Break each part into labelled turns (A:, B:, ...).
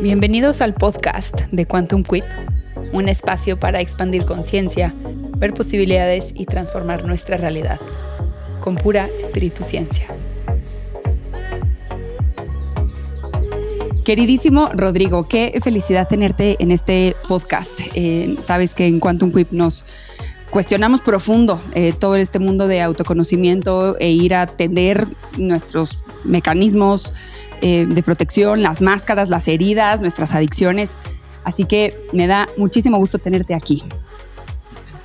A: Bienvenidos al podcast de Quantum Quip, un espacio para expandir conciencia, ver posibilidades y transformar nuestra realidad, con pura espíritu ciencia. Queridísimo Rodrigo, qué felicidad tenerte en este podcast. Sabes que en Quantum Quip nos cuestionamos profundo todo este mundo de autoconocimiento e ir a atender nuestros mecanismos de protección, las máscaras, las heridas, nuestras adicciones. Así que me da muchísimo gusto tenerte aquí.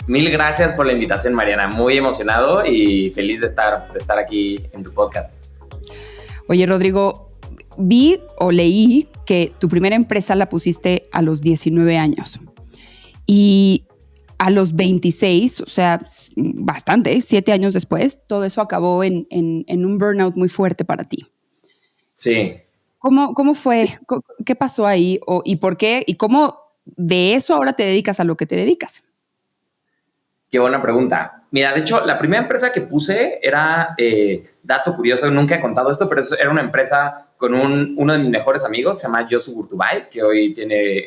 B: Mil gracias por la invitación, Mariana. Muy emocionado y feliz de estar aquí en tu podcast.
A: Oye, Rodrigo, vi o leí que tu primera empresa la pusiste a los 19 años y a los 26, o sea, bastante, 7 años después, todo eso acabó en un burnout muy fuerte para ti.
B: Sí.
A: ¿Cómo fue? ¿Qué pasó ahí? ¿Y por qué? ¿Y cómo de eso ahora te dedicas a lo que te dedicas?
B: Qué buena pregunta. Mira, de hecho, la primera empresa que puse era, dato curioso, nunca he contado esto, pero era una empresa con uno de mis mejores amigos, se llama Josu Gurtubay, que hoy tiene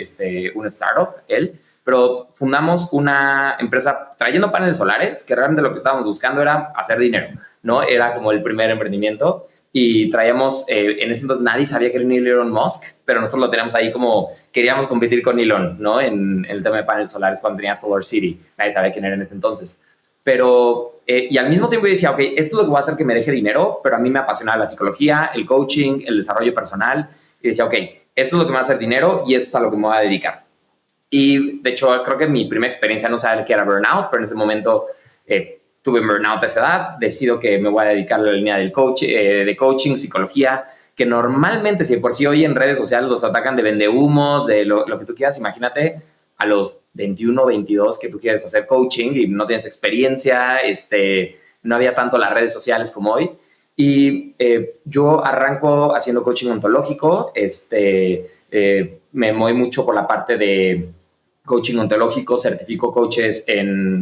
B: un startup, él. Pero fundamos una empresa trayendo paneles solares, que realmente lo que estábamos buscando era hacer dinero, ¿no? Era como el primer emprendimiento. Y traíamos, en ese entonces nadie sabía que era Elon Musk, pero nosotros lo teníamos ahí como queríamos competir con Elon, ¿no? En el tema de paneles solares cuando tenía Solar City. Nadie sabía quién era en ese entonces. Pero, y al mismo tiempo yo decía, ok, esto es lo que va a hacer que me deje dinero, pero a mí me apasionaba la psicología, el coaching, el desarrollo personal. Y decía, ok, esto es lo que me va a hacer dinero y esto es a lo que me voy a dedicar. Y de hecho, creo que mi primera experiencia no sabía qué era burnout, pero en ese momento tuve burnout a esa edad, decido que me voy a dedicar a la línea del de coaching, psicología, que normalmente, si por sí hoy en redes sociales los atacan de vendehumos, de lo que tú quieras, imagínate a los 21, 22 que tú quieres hacer coaching y no tienes experiencia, no había tanto las redes sociales como hoy. Y yo arranco haciendo coaching ontológico, me voy mucho por la parte de coaching ontológico, certifico coaches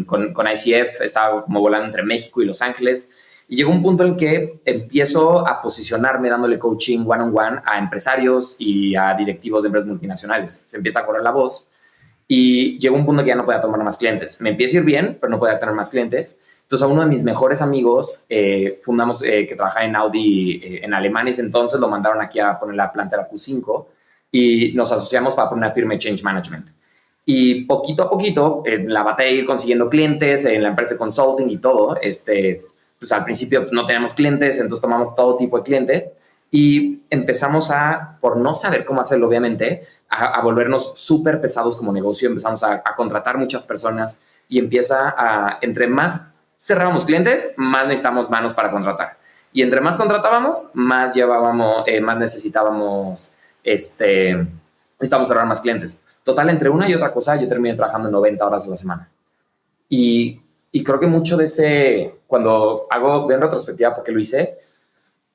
B: con ICF, estaba como volando entre México y Los Ángeles, y llegó un punto en el que empiezo a posicionarme dándole coaching one-on-one a empresarios y a directivos de empresas multinacionales. Se empieza a correr la voz y llegó un punto que ya no podía tomar más clientes. Me empieza a ir bien, pero no podía tener más clientes. Entonces a uno de mis mejores amigos, fundamos, que trabajaba en Audi en Alemania, entonces lo mandaron aquí a poner la planta de la Q5 y nos asociamos para poner una firma de Change Management. Y poquito a poquito, la batalla de ir consiguiendo clientes en la empresa de consulting y todo, pues al principio no teníamos clientes, entonces tomamos todo tipo de clientes y empezamos por no saber cómo hacerlo, obviamente, a volvernos súper pesados como negocio. Empezamos a contratar muchas personas y entre más cerrábamos clientes, más necesitábamos manos para contratar. Y entre más contratábamos, más necesitábamos, necesitábamos cerrar más clientes. Total, entre una y otra cosa, yo terminé trabajando 90 horas a la semana. Y creo que mucho de ese, cuando veo en retrospectiva por qué lo hice,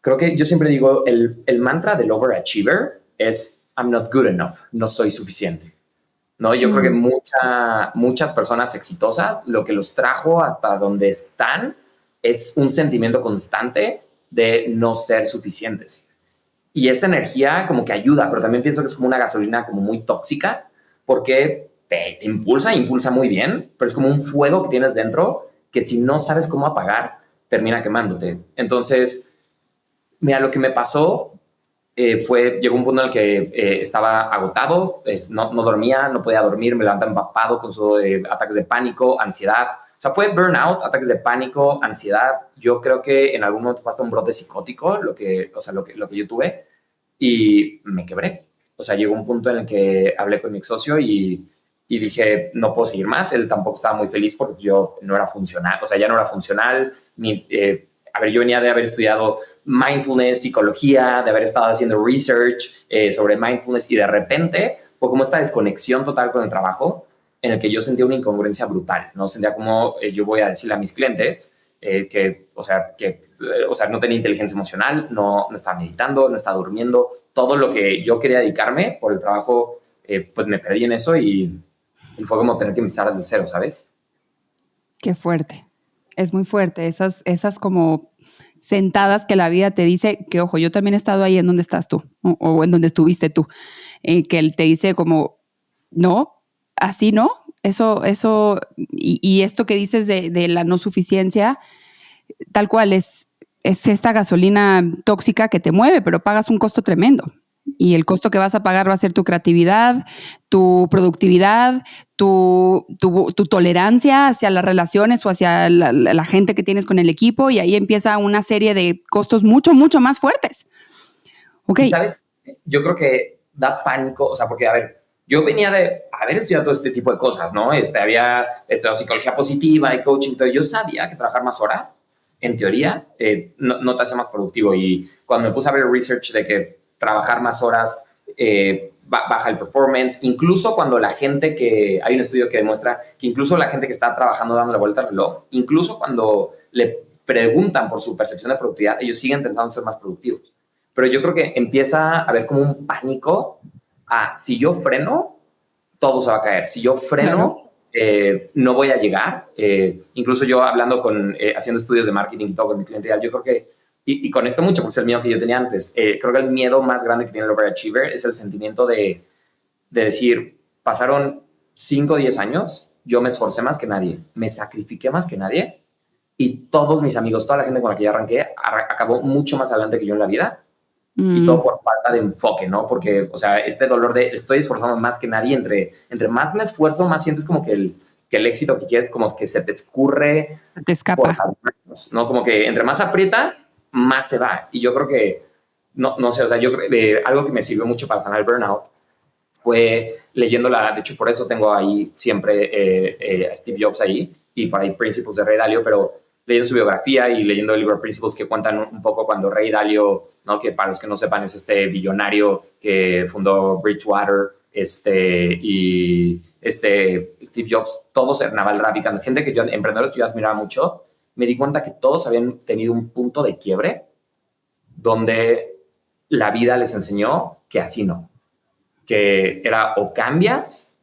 B: creo que yo siempre digo, el mantra del overachiever es I'm not good enough, no soy suficiente. ¿No? Yo creo que muchas personas exitosas, lo que los trajo hasta donde están es un sentimiento constante de no ser suficientes. Y esa energía como que ayuda, pero también pienso que es como una gasolina como muy tóxica, porque te impulsa muy bien, pero es como un fuego que tienes dentro que si no sabes cómo apagar, termina quemándote. Entonces, mira, lo que me pasó llegó un punto en el que estaba agotado, no dormía, no podía dormir, me levantaba empapado con ataques de pánico, ansiedad. O sea, fue burnout, ataques de pánico, ansiedad. Yo creo que en algún momento fue hasta un brote psicótico, lo que yo tuve, y me quebré. O sea, llegó un punto en el que hablé con mi ex socio y dije, no puedo seguir más. Él tampoco estaba muy feliz porque yo no era funcional, o sea, ya no era funcional. Yo venía de haber estudiado mindfulness, psicología, de haber estado haciendo research sobre mindfulness y de repente fue como esta desconexión total con el trabajo en el que yo sentía una incongruencia brutal, ¿no? Sentía como yo voy a decirle a mis clientes que no tenía inteligencia emocional, no estaba meditando, no estaba durmiendo, todo lo que yo quería dedicarme por el trabajo, pues me perdí en eso y fue como tener que empezar desde cero, ¿sabes?
A: Qué fuerte. Es muy fuerte. Esas como sentadas que la vida te dice que, ojo, yo también he estado ahí en donde estás tú o en donde estuviste tú, que él te dice como, no, así no, eso, y esto que dices de la no suficiencia, tal cual es esta gasolina tóxica que te mueve, pero pagas un costo tremendo. Y el costo que vas a pagar va a ser tu creatividad, tu productividad, tu tolerancia hacia las relaciones o hacia la gente que tienes con el equipo. Y ahí empieza una serie de costos mucho, mucho más fuertes.
B: Okay. Y sabes, yo creo que da pánico, o sea, porque, a ver, yo venía de haber estudiado todo este tipo de cosas, ¿no? Había estudiado psicología positiva y coaching, entonces yo sabía que trabajar más horas, en teoría, no te hace más productivo. Y cuando me puse a ver research de que trabajar más horas baja el performance, incluso cuando la gente que, hay un estudio que demuestra que incluso la gente que está trabajando dando la vuelta al reloj, incluso cuando le preguntan por su percepción de productividad, ellos siguen pensando en ser más productivos. Pero yo creo que empieza a haber como un pánico a, si yo freno, todo se va a caer. Si yo freno, no voy a llegar. Incluso yo hablando haciendo estudios de marketing y todo con mi cliente, yo creo que y conecto mucho porque es el miedo que yo tenía antes. Creo que el miedo más grande que tiene el overachiever es el sentimiento de decir, pasaron 5 o 10 años, yo me esforcé más que nadie, me sacrifiqué más que nadie y todos mis amigos, toda la gente con la que ya arranqué, acabó mucho más adelante que yo en la vida y todo por falta de enfoque, ¿no? Porque, o sea, este dolor de estoy esforzando más que nadie, entre más me esfuerzo, más sientes como que el éxito que quieres como que se te escurre.
A: Se te escapa.
B: Por las manos, ¿no? Como que entre más aprietas, más se va. Y yo creo que, no sé, o sea, yo algo que me sirvió mucho para sanar el burnout fue leyéndola. De hecho, por eso tengo ahí siempre a Steve Jobs ahí y por ahí Principles de Ray Dalio, pero leyendo su biografía y leyendo el libro Principles que cuentan un poco cuando Ray Dalio, ¿no? Que para los que no sepan es este billonario que fundó Bridgewater, y Steve Jobs, todos, Naval Ravikant, emprendedores que yo admiraba mucho, me di cuenta que todos habían tenido un punto de quiebre donde la vida les enseñó que así no, que era o cambias,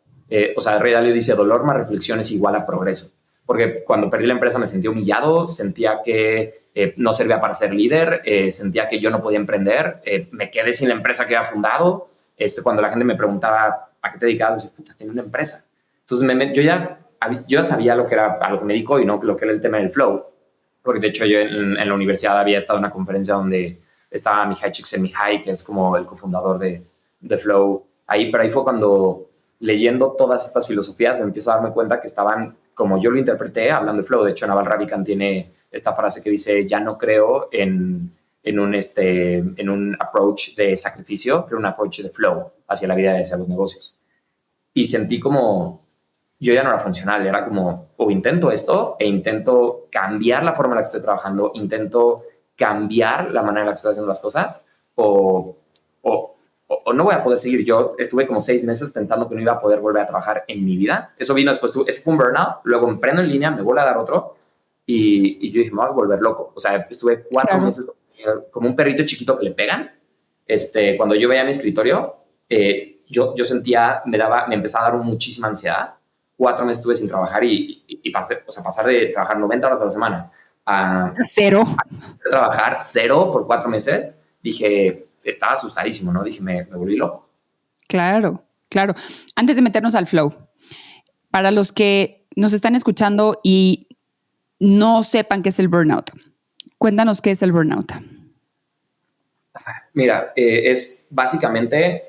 B: o sea, Ray Dalio dice, dolor más reflexión es igual a progreso, porque cuando perdí la empresa me sentí humillado, sentía que no servía para ser líder, sentía que yo no podía emprender, me quedé sin la empresa que había fundado, cuando la gente me preguntaba ¿a qué te dedicabas? Decía, puta, tengo una empresa. Entonces yo ya sabía a lo que me dedico y no lo que era el tema del flow, porque de hecho yo en la universidad había estado en una conferencia donde estaba Mihai Csikszentmihalyi, que es como el cofundador de Flow, pero ahí fue cuando, leyendo todas estas filosofías, me empiezo a darme cuenta que estaban, como yo lo interpreté, hablando de Flow. De hecho, Naval Ravikant tiene esta frase que dice, ya no creo en un approach de sacrificio, pero un approach de flow hacia la vida y hacia los negocios. Y sentí como yo ya no era funcional, era como, o intento esto e intento cambiar la forma en la que estoy trabajando, intento cambiar la manera en la que estoy haciendo las cosas, o no voy a poder seguir. Yo estuve como 6 meses pensando que no iba a poder volver a trabajar en mi vida. Eso vino después, ese fue un burnout, luego emprendo en línea, me vuelve a dar otro, y yo dije, me voy a volver loco. O sea, estuve 4 meses como un perrito chiquito que le pegan. Cuando yo veía mi escritorio, yo sentía, me empezaba a dar muchísima ansiedad. 4 meses estuve sin trabajar y pasar de trabajar 90 horas a la semana a
A: cero.
B: A trabajar 0 por 4 meses, dije, estaba asustadísimo, ¿no? Dije, me volví loco.
A: Claro. Antes de meternos al flow, para los que nos están escuchando y no sepan qué es el burnout, cuéntanos qué es el burnout.
B: Mira, es básicamente,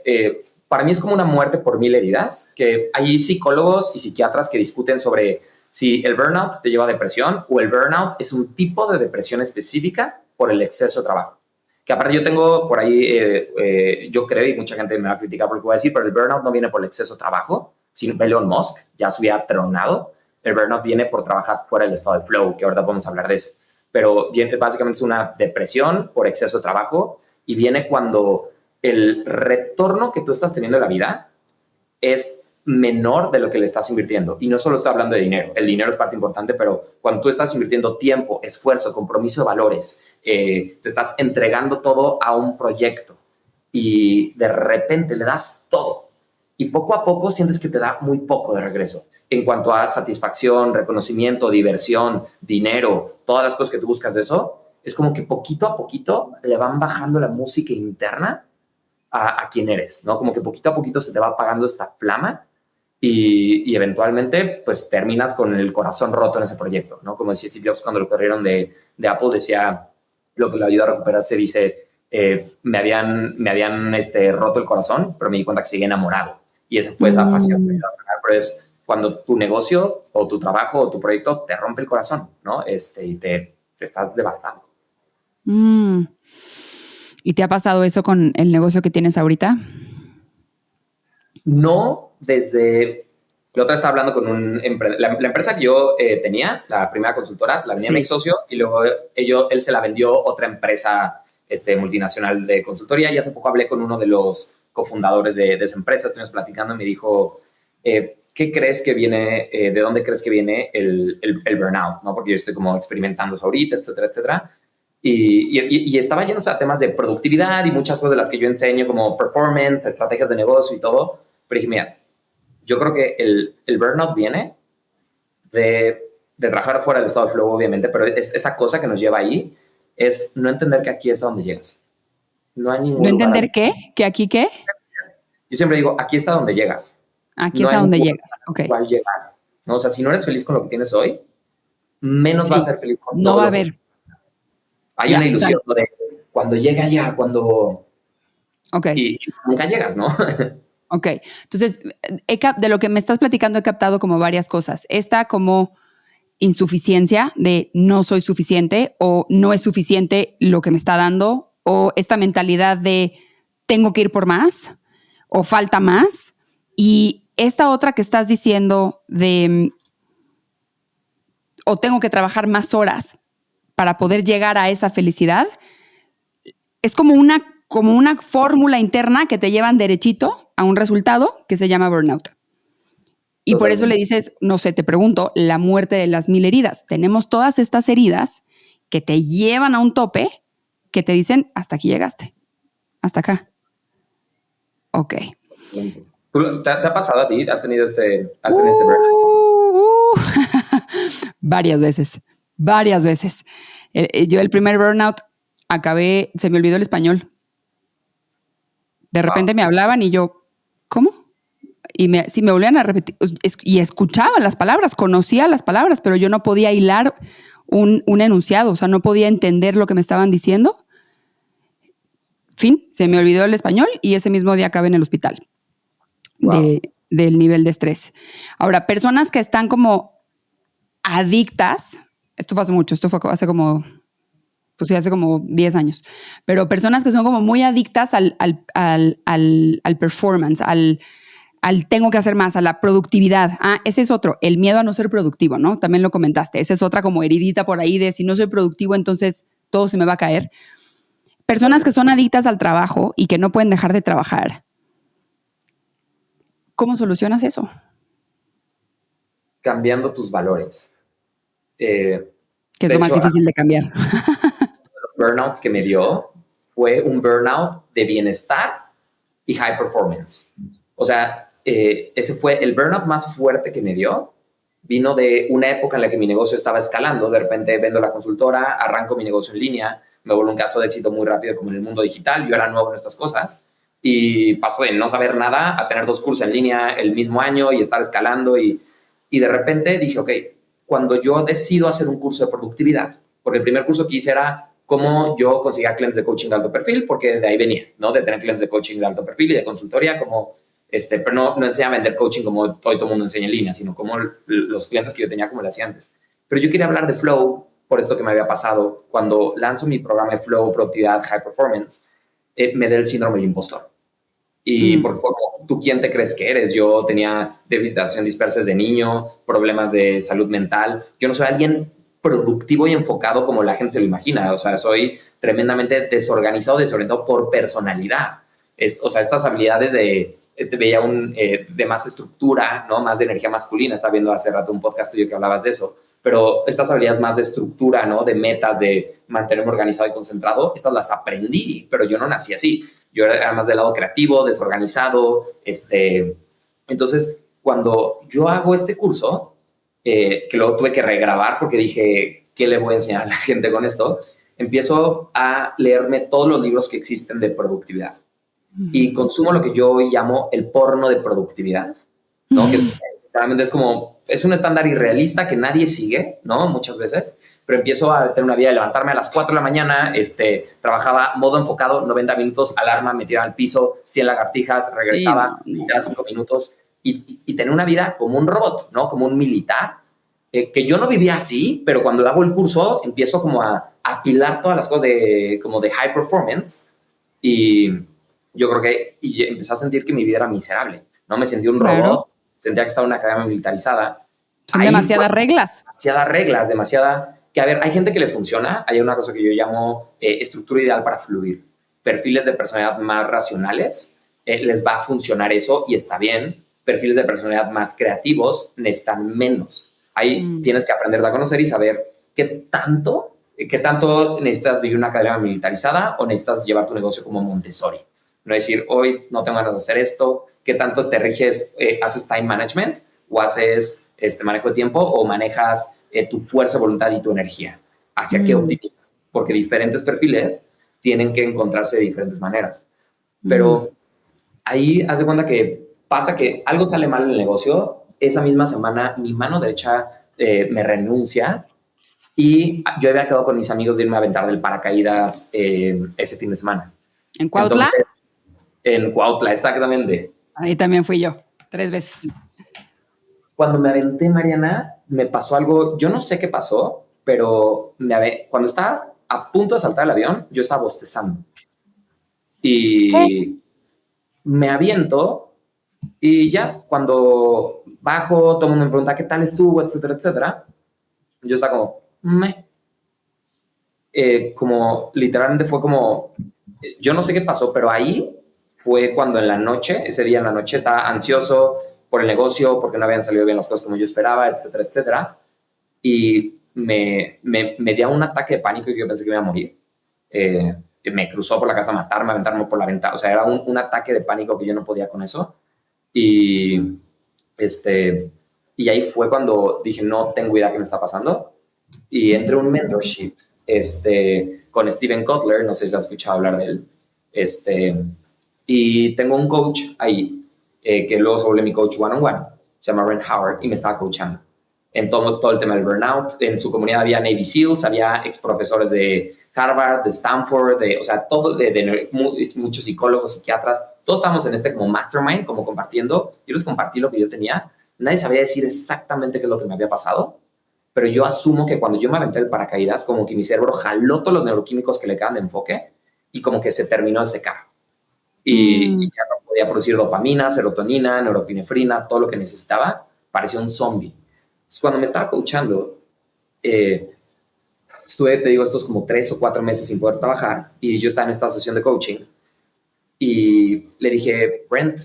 B: para mí es como una muerte por 1000 heridas, que hay psicólogos y psiquiatras que discuten sobre si el burnout te lleva a depresión o el burnout es un tipo de depresión específica por el exceso de trabajo. Que aparte yo tengo por ahí, yo creo, y mucha gente me va a criticar por lo que voy a decir, pero el burnout no viene por el exceso de trabajo, sino Elon Musk ya se hubiera tronado. El burnout viene por trabajar fuera del estado de flow, que ahorita podemos hablar de eso. Pero básicamente es una depresión por exceso de trabajo y viene cuando el retorno que tú estás teniendo en la vida es menor de lo que le estás invirtiendo. Y no solo estoy hablando de dinero. El dinero es parte importante, pero cuando tú estás invirtiendo tiempo, esfuerzo, compromiso de valores, te estás entregando todo a un proyecto y de repente le das todo y poco a poco sientes que te da muy poco de regreso en cuanto a satisfacción, reconocimiento, diversión, dinero, todas las cosas que tú buscas de eso, es como que poquito a poquito le van bajando la música interna a quién eres, ¿no? Como que poquito a poquito se te va apagando esta flama y eventualmente pues terminas con el corazón roto en ese proyecto, ¿no? Como decía Steve Jobs cuando lo corrieron de Apple, decía, lo que lo ayudó a recuperarse, dice, me habían roto el corazón, pero me di cuenta que seguía enamorado. Y esa fue esa pasión. Pero es cuando tu negocio o tu trabajo o tu proyecto te rompe el corazón, ¿no? Y te estás devastado.
A: ¿Y te ha pasado eso con el negocio que tienes ahorita?
B: No, desde... La otra estaba hablando con la empresa que yo tenía, la primera consultora, la venía mi ex socio y luego él se la vendió otra empresa multinacional de consultoría y hace poco hablé con uno de los cofundadores de esa empresa, estuvimos platicando y me dijo, ¿qué crees que viene, de dónde crees que viene el burnout? ¿No? Porque yo estoy como experimentando eso ahorita, etcétera, etcétera. Y estaba lleno a temas de productividad y muchas cosas de las que yo enseño como performance, estrategias de negocio y todo, pero dije, mira, yo creo que el burnout viene de trabajar fuera del estado de flow, obviamente, pero es esa cosa que nos lleva ahí, es no entender que aquí es a donde llegas. No hay ningún
A: ¿No entender
B: lugar
A: qué? ¿Que aquí qué?
B: Yo siempre digo, aquí es a donde llegas.
A: Aquí no es a donde llegas. Ok.
B: Igual llegar. ¿No? O sea, si no eres feliz con lo que tienes hoy, menos vas a ser feliz con
A: no
B: todo.
A: Va a haber.
B: Hay una ilusión de cuando llega ya, cuando...
A: Ok.
B: Y nunca llegas, ¿no?
A: Ok, entonces, de lo que me estás platicando he captado como varias cosas. Esta como insuficiencia de no soy suficiente o no es suficiente lo que me está dando, o esta mentalidad de tengo que ir por más o falta más. Y esta otra que estás diciendo de o tengo que trabajar más horas para poder llegar a esa felicidad, es como una fórmula interna que te llevan derechito a un resultado que se llama burnout. Y por eso le dices, no sé, te pregunto, la muerte de las 1000 heridas. Tenemos todas estas heridas que te llevan a un tope, que te dicen, hasta aquí llegaste, hasta acá. Ok.
B: ¿Te ha pasado a ti? ¿Has tenido este burnout?
A: Varias veces. Yo el primer burnout acabé, se me olvidó el español. De repente me hablaban y yo, ¿cómo? Y si me volvían a repetir, y escuchaba las palabras, conocía las palabras, pero yo no podía hilar un enunciado, o sea, no podía entender lo que me estaban diciendo. Fin, se me olvidó el español y ese mismo día acabé en el hospital del nivel de estrés. Ahora, personas que están como adictas, esto fue hace mucho, esto fue hace como 10 años, pero personas que son como muy adictas al performance, al tengo que hacer más, a la productividad. Ese es otro, el miedo a no ser productivo, ¿no? También lo comentaste. Esa es otra como heridita por ahí de si no soy productivo, entonces todo se me va a caer. Personas que son adictas al trabajo y que no pueden dejar de trabajar. ¿Cómo solucionas eso?
B: Cambiando tus valores.
A: Que es lo más difícil de cambiar.
B: Los burnouts que me dio fue un burnout de bienestar y high performance. O sea, ese fue el burnout más fuerte que me dio. Vino de una época en la que mi negocio estaba escalando. De repente vendo la consultora, arranco mi negocio en línea, me vuelvo un caso de éxito muy rápido como en el mundo digital. Yo era nuevo en estas cosas y paso de no saber nada a tener 2 cursos en línea el mismo año y estar escalando. Y de repente dije, ok, cuando yo decido hacer un curso de productividad, porque el primer curso que hice era cómo yo conseguía clientes de coaching de alto perfil, porque de ahí venía, ¿no? De tener clientes de coaching de alto perfil y de consultoría, como pero no enseña a vender coaching como hoy todo el mundo enseña en línea, sino como los clientes que yo tenía como lo hacía antes. Pero yo quería hablar de Flow por esto que me había pasado. Cuando lanzo mi programa de Flow, Productividad, High Performance, me da el síndrome del impostor. Y porque fue como, ¿tú quién te crees que eres? Yo tenía déficit de atención dispersa desde niño, problemas de salud mental. Yo no soy alguien productivo y enfocado como la gente se lo imagina. O sea, soy tremendamente desorientado por personalidad. O sea, estas habilidades veía de más estructura, ¿no? Más de energía masculina. Estaba viendo hace rato un podcast tuyo que hablabas de eso. Pero estas habilidades más de estructura, ¿no? De metas, de mantenerme organizado y concentrado, estas las aprendí, pero yo no nací así. Yo era más del lado creativo, desorganizado. Entonces, cuando yo hago este curso, que luego tuve que regrabar porque dije, ¿qué le voy a enseñar a la gente con esto? empiezo a leerme todos los libros que existen de productividad y consumo lo que yo llamo el porno de productividad, ¿no? Que realmente es como, es un estándar irrealista que nadie sigue, ¿no? Muchas veces, pero empiezo a tener una vida de levantarme a las 4 de la mañana, trabajaba modo enfocado, 90 minutos, alarma, me tiraba al piso, 100 lagartijas, regresaba, cada 5 minutos y tener una vida como un robot, ¿no? Como un militar, que yo no vivía así, pero cuando hago el curso empiezo como a apilar todas las cosas como de high performance y yo creo que y empecé a sentir que mi vida era miserable, ¿no? Me sentí un robot, sentía que estaba en una academia militarizada.
A: Son demasiadas reglas.
B: Demasiadas reglas, que a ver, hay gente que le funciona, hay una cosa que yo llamo estructura ideal para fluir. Perfiles de personalidad más racionales, les va a funcionar eso y está bien. Perfiles de personalidad más creativos necesitan menos. Ahí tienes que aprender a conocer y saber qué tanto necesitas vivir una academia militarizada o necesitas llevar tu negocio como Montessori. No decir, hoy no tengo ganas de hacer esto, qué tanto te riges, haces time management o haces manejo de tiempo o manejas tu fuerza, voluntad y tu energía. ¿Hacia qué optimizas? Porque diferentes perfiles tienen que encontrarse de diferentes maneras. Pero ahí haz de cuenta que pasa que algo sale mal en el negocio, esa misma semana mi mano derecha me renuncia y yo había quedado con mis amigos de irme a aventar del paracaídas ese fin de semana.
A: ¿En Cuautla?
B: Entonces, en Cuautla, exactamente.
A: Ahí también fui yo, 3 veces.
B: Cuando me aventé, Mariana, me pasó algo, yo no sé qué pasó, pero cuando estaba a punto de saltar el avión, yo estaba bostezando. Y ¿qué? Me aviento y ya, cuando bajo, todo el mundo me pregunta qué tal estuvo, etcétera, etcétera. Yo estaba como, como literalmente fue como, yo no sé qué pasó, pero ahí fue cuando en la noche, ese día en la noche, estaba ansioso por el negocio, porque no habían salido bien las cosas como yo esperaba, etcétera, etcétera. Y me dio un ataque de pánico y yo pensé que me iba a morir. Me cruzó por la casa a matarme, a aventarme por la ventana. O sea, era un ataque de pánico que yo no podía con eso. Y ahí fue cuando dije, no tengo idea qué me está pasando. Y entré a un mentorship con Steven Kotler, no sé si has escuchado hablar de él. Y tengo un coach ahí, que luego se vuelve mi coach one-on-one, se llama Ren Howard, y me estaba coachando en todo el tema del burnout. En su comunidad había Navy SEALs, había ex profesores de Harvard, de Stanford, o sea, muchos psicólogos, psiquiatras, todos estábamos en como mastermind, como compartiendo. Yo les compartí lo que yo tenía. Nadie sabía decir exactamente qué es lo que me había pasado, pero yo asumo que cuando yo me aventé el paracaídas, como que mi cerebro jaló todos los neuroquímicos que le quedan de enfoque y como que se terminó de secar. Y ya no podía producir dopamina, serotonina, norepinefrina, todo lo que necesitaba. Parecía un zombie. Entonces, cuando me estaba coachando, estuve, te digo, estos como 3 o 4 meses sin poder trabajar y yo estaba en esta sesión de coaching y le dije, Brent,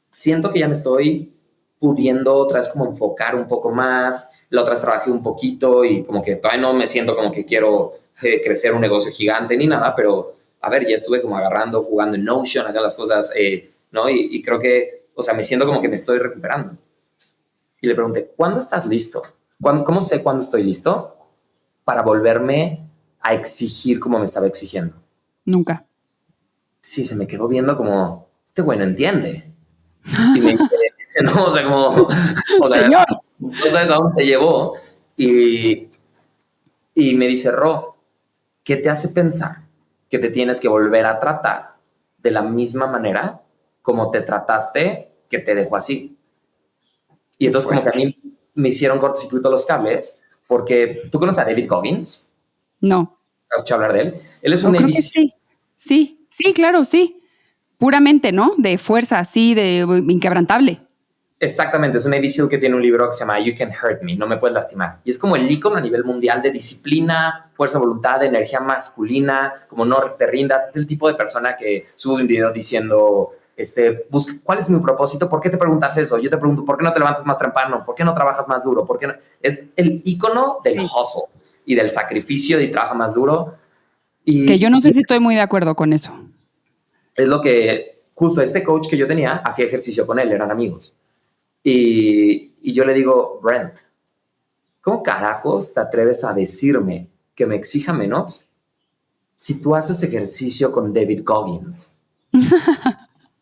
B: siento que ya me estoy pudiendo otra vez como enfocar un poco más. La otra vez trabajé un poquito y como que todavía no me siento como que quiero crecer un negocio gigante ni nada, pero a ver, ya estuve como agarrando, jugando en Notion, haciendo las cosas, ¿no? Y creo que, o sea, me siento como que me estoy recuperando. Y le pregunté, ¿cuándo estás listo? ¿Cómo sé cuándo estoy listo para volverme a exigir como me estaba exigiendo?
A: Nunca.
B: Sí, se me quedó viendo como, este güey no entiende. Y me dice, no, o sea, como, o sea,
A: señor,
B: no sabes a dónde te llevó. Y me dice, Ro, ¿qué te hace pensar que te tienes que volver a tratar de la misma manera como te trataste que te dejó así? Y entonces como que a mí me hicieron cortocircuito los cables, porque ¿tú conoces a David Goggins?
A: No.
B: ¿Has escuchado hablar de él? Él es un
A: Navy SEAL. Sí, claro, sí. Puramente, ¿no? De fuerza, así, de inquebrantable.
B: Exactamente, es un Navy SEAL que tiene un libro que se llama You Can Hurt Me, no me puedes lastimar. Y es como el ícono a nivel mundial de disciplina, fuerza, voluntad, de energía masculina, como no te rindas. Es el tipo de persona que sube un video diciendo, ¿cuál es mi propósito? ¿Por qué te preguntas eso? Yo te pregunto, ¿por qué no te levantas más temprano? ¿Por qué no trabajas más duro? ¿Por qué no? Es el ícono del hustle y del sacrificio y trabaja más duro.
A: Que yo no sé si estoy muy de acuerdo con eso.
B: Es lo que justo este coach que yo tenía hacía ejercicio con él, eran amigos. Y yo le digo, Brent, ¿cómo carajos te atreves a decirme que me exija menos si tú haces ejercicio con David Goggins.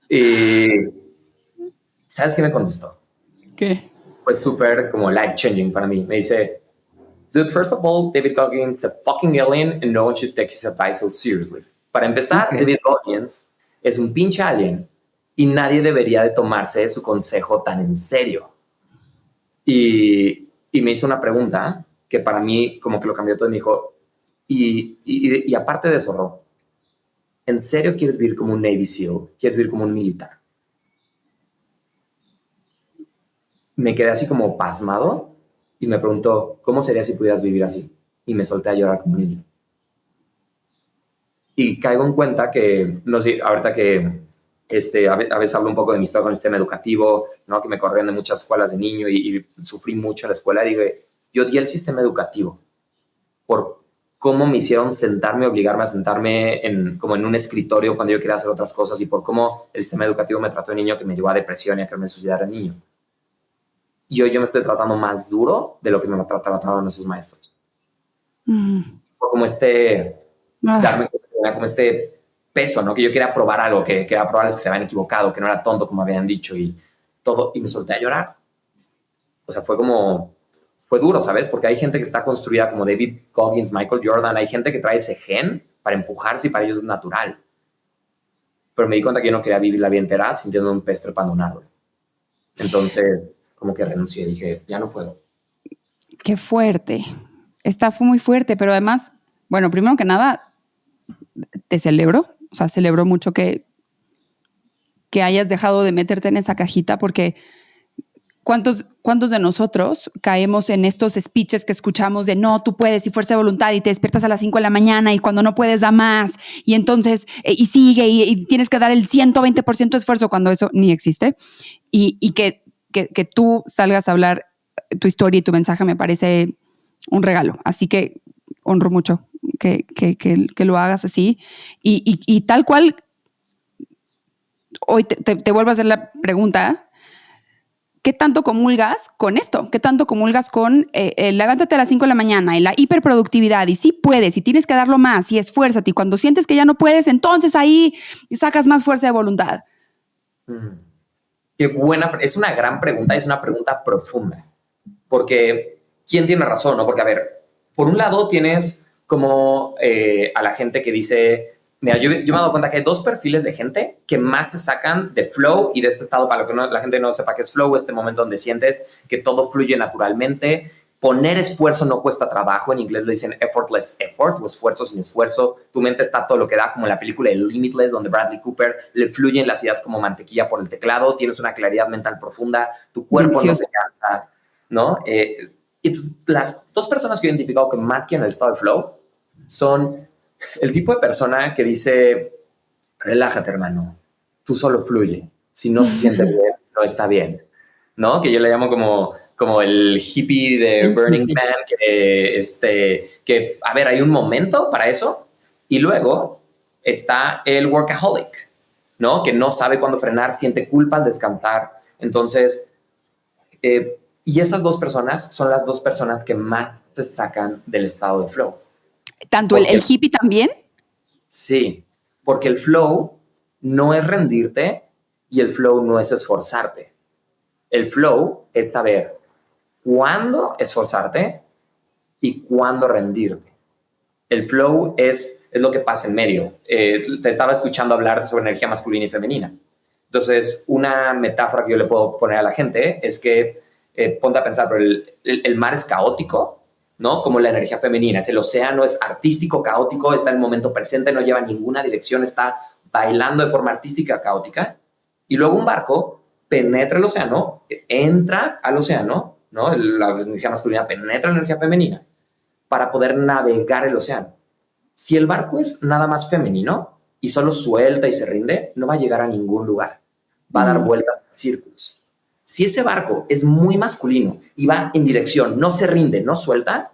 B: Y ¿sabes qué me contestó?
A: ¿Qué?
B: Fue súper como life changing para mí. Me dice, dude, first of all, David Goggins is a fucking alien and no one should take his advice so seriously. Para empezar,
A: Okay.
B: David Goggins es un pinche alien y nadie debería de tomarse su consejo tan en serio. Y me hizo una pregunta que para mí como que lo cambió todo y me dijo, y aparte de eso, Ro, ¿en serio quieres vivir como un Navy SEAL? ¿Quieres vivir como un militar? Me quedé así como pasmado y me preguntó, ¿cómo sería si pudieras vivir así? Y me solté a llorar como un niño. Y caigo en cuenta que, no sé, ahorita que a veces hablo un poco de mi historia con el sistema educativo, ¿no? Que me corrieron de muchas escuelas de niño y sufrí mucho en la escuela. Digo, yo odié el sistema educativo por cómo me hicieron sentarme, obligarme a sentarme como en un escritorio cuando yo quería hacer otras cosas y por cómo el sistema educativo me trató de niño que me llevó a depresión y a quererme suicidar de niño. Y hoy yo me estoy tratando más duro de lo que me trataban esos maestros. Fue como darme cuenta, como peso, ¿no? Que yo quería probar algo, que era probarles que se habían equivocado, que no era tonto como habían dicho y todo, y me solté a llorar. O sea, fue duro, ¿sabes? Porque hay gente que está construida como David Goggins, Michael Jordan, hay gente que trae ese gen para empujarse y para ellos es natural. Pero me di cuenta que yo no quería vivir la vida entera sintiendo un pez trepando un árbol. Entonces, como que renuncié, dije, ya no puedo.
A: Qué fuerte. Esta fue muy fuerte, pero además, bueno, primero que nada, te celebro. O sea, celebro mucho que hayas dejado de meterte en esa cajita porque ¿cuántos de nosotros caemos en estos speeches que escuchamos de no, tú puedes y fuerza de voluntad y te despiertas a las 5 de la mañana y cuando no puedes da más y entonces y sigue y tienes que dar el 120% de esfuerzo cuando eso ni existe y que tú salgas a hablar tu historia y tu mensaje me parece un regalo. Así que honro mucho que lo hagas así y tal cual hoy te vuelvo a hacer la pregunta. ¿Qué tanto comulgas con esto? ¿Qué tanto comulgas con levántate a las 5 de la mañana y la hiperproductividad? Y sí puedes, y tienes que darlo más, y esfuérzate. Y cuando sientes que ya no puedes, entonces ahí sacas más fuerza de voluntad.
B: Qué buena, es una gran pregunta, es una pregunta profunda. Porque, ¿quién tiene razón? ¿No? Porque, a ver, por un lado tienes como a la gente que dice... Mira, yo me he dado cuenta que hay dos perfiles de gente que más te sacan de flow y de este estado, para lo que la gente no sepa qué es flow, este momento donde sientes que todo fluye naturalmente. Poner esfuerzo no cuesta trabajo, en inglés le dicen effortless effort, o esfuerzo sin esfuerzo. Tu mente está todo lo que da, como en la película de Limitless, donde Bradley Cooper le fluyen las ideas como mantequilla por el teclado, tienes una claridad mental profunda, tu cuerpo
A: Delicioso.
B: no se cansa, ¿no? Entonces, las dos personas que he identificado que más quieren el estado de flow son... el tipo de persona que dice, relájate, hermano, tú solo fluye. Si no se siente bien, no está bien. ¿No? Que yo le llamo como el hippie de Burning Man, que, a ver, hay un momento para eso. Y luego está el workaholic, ¿no? Que no sabe cuándo frenar, siente culpa al descansar. Entonces, y esas dos personas son las dos personas que más se sacan del estado de flow.
A: ¿Tanto el hippie también?
B: Sí, porque el flow no es rendirte y el flow no es esforzarte. El flow es saber cuándo esforzarte y cuándo rendirte. El flow es lo que pasa en medio. Te estaba escuchando hablar sobre energía masculina y femenina. Entonces, una metáfora que yo le puedo poner a la gente es que ponte a pensar, pero el mar es caótico, ¿no? Como la energía femenina. El océano es artístico, caótico, está en el momento presente, no lleva ninguna dirección, está bailando de forma artística, caótica. Y luego un barco penetra el océano, entra al océano, ¿no? La energía masculina penetra la energía femenina para poder navegar el océano. Si el barco es nada más femenino y solo suelta y se rinde, no va a llegar a ningún lugar. Va a dar vueltas en círculos. Si ese barco es muy masculino y va en dirección, no se rinde, no suelta,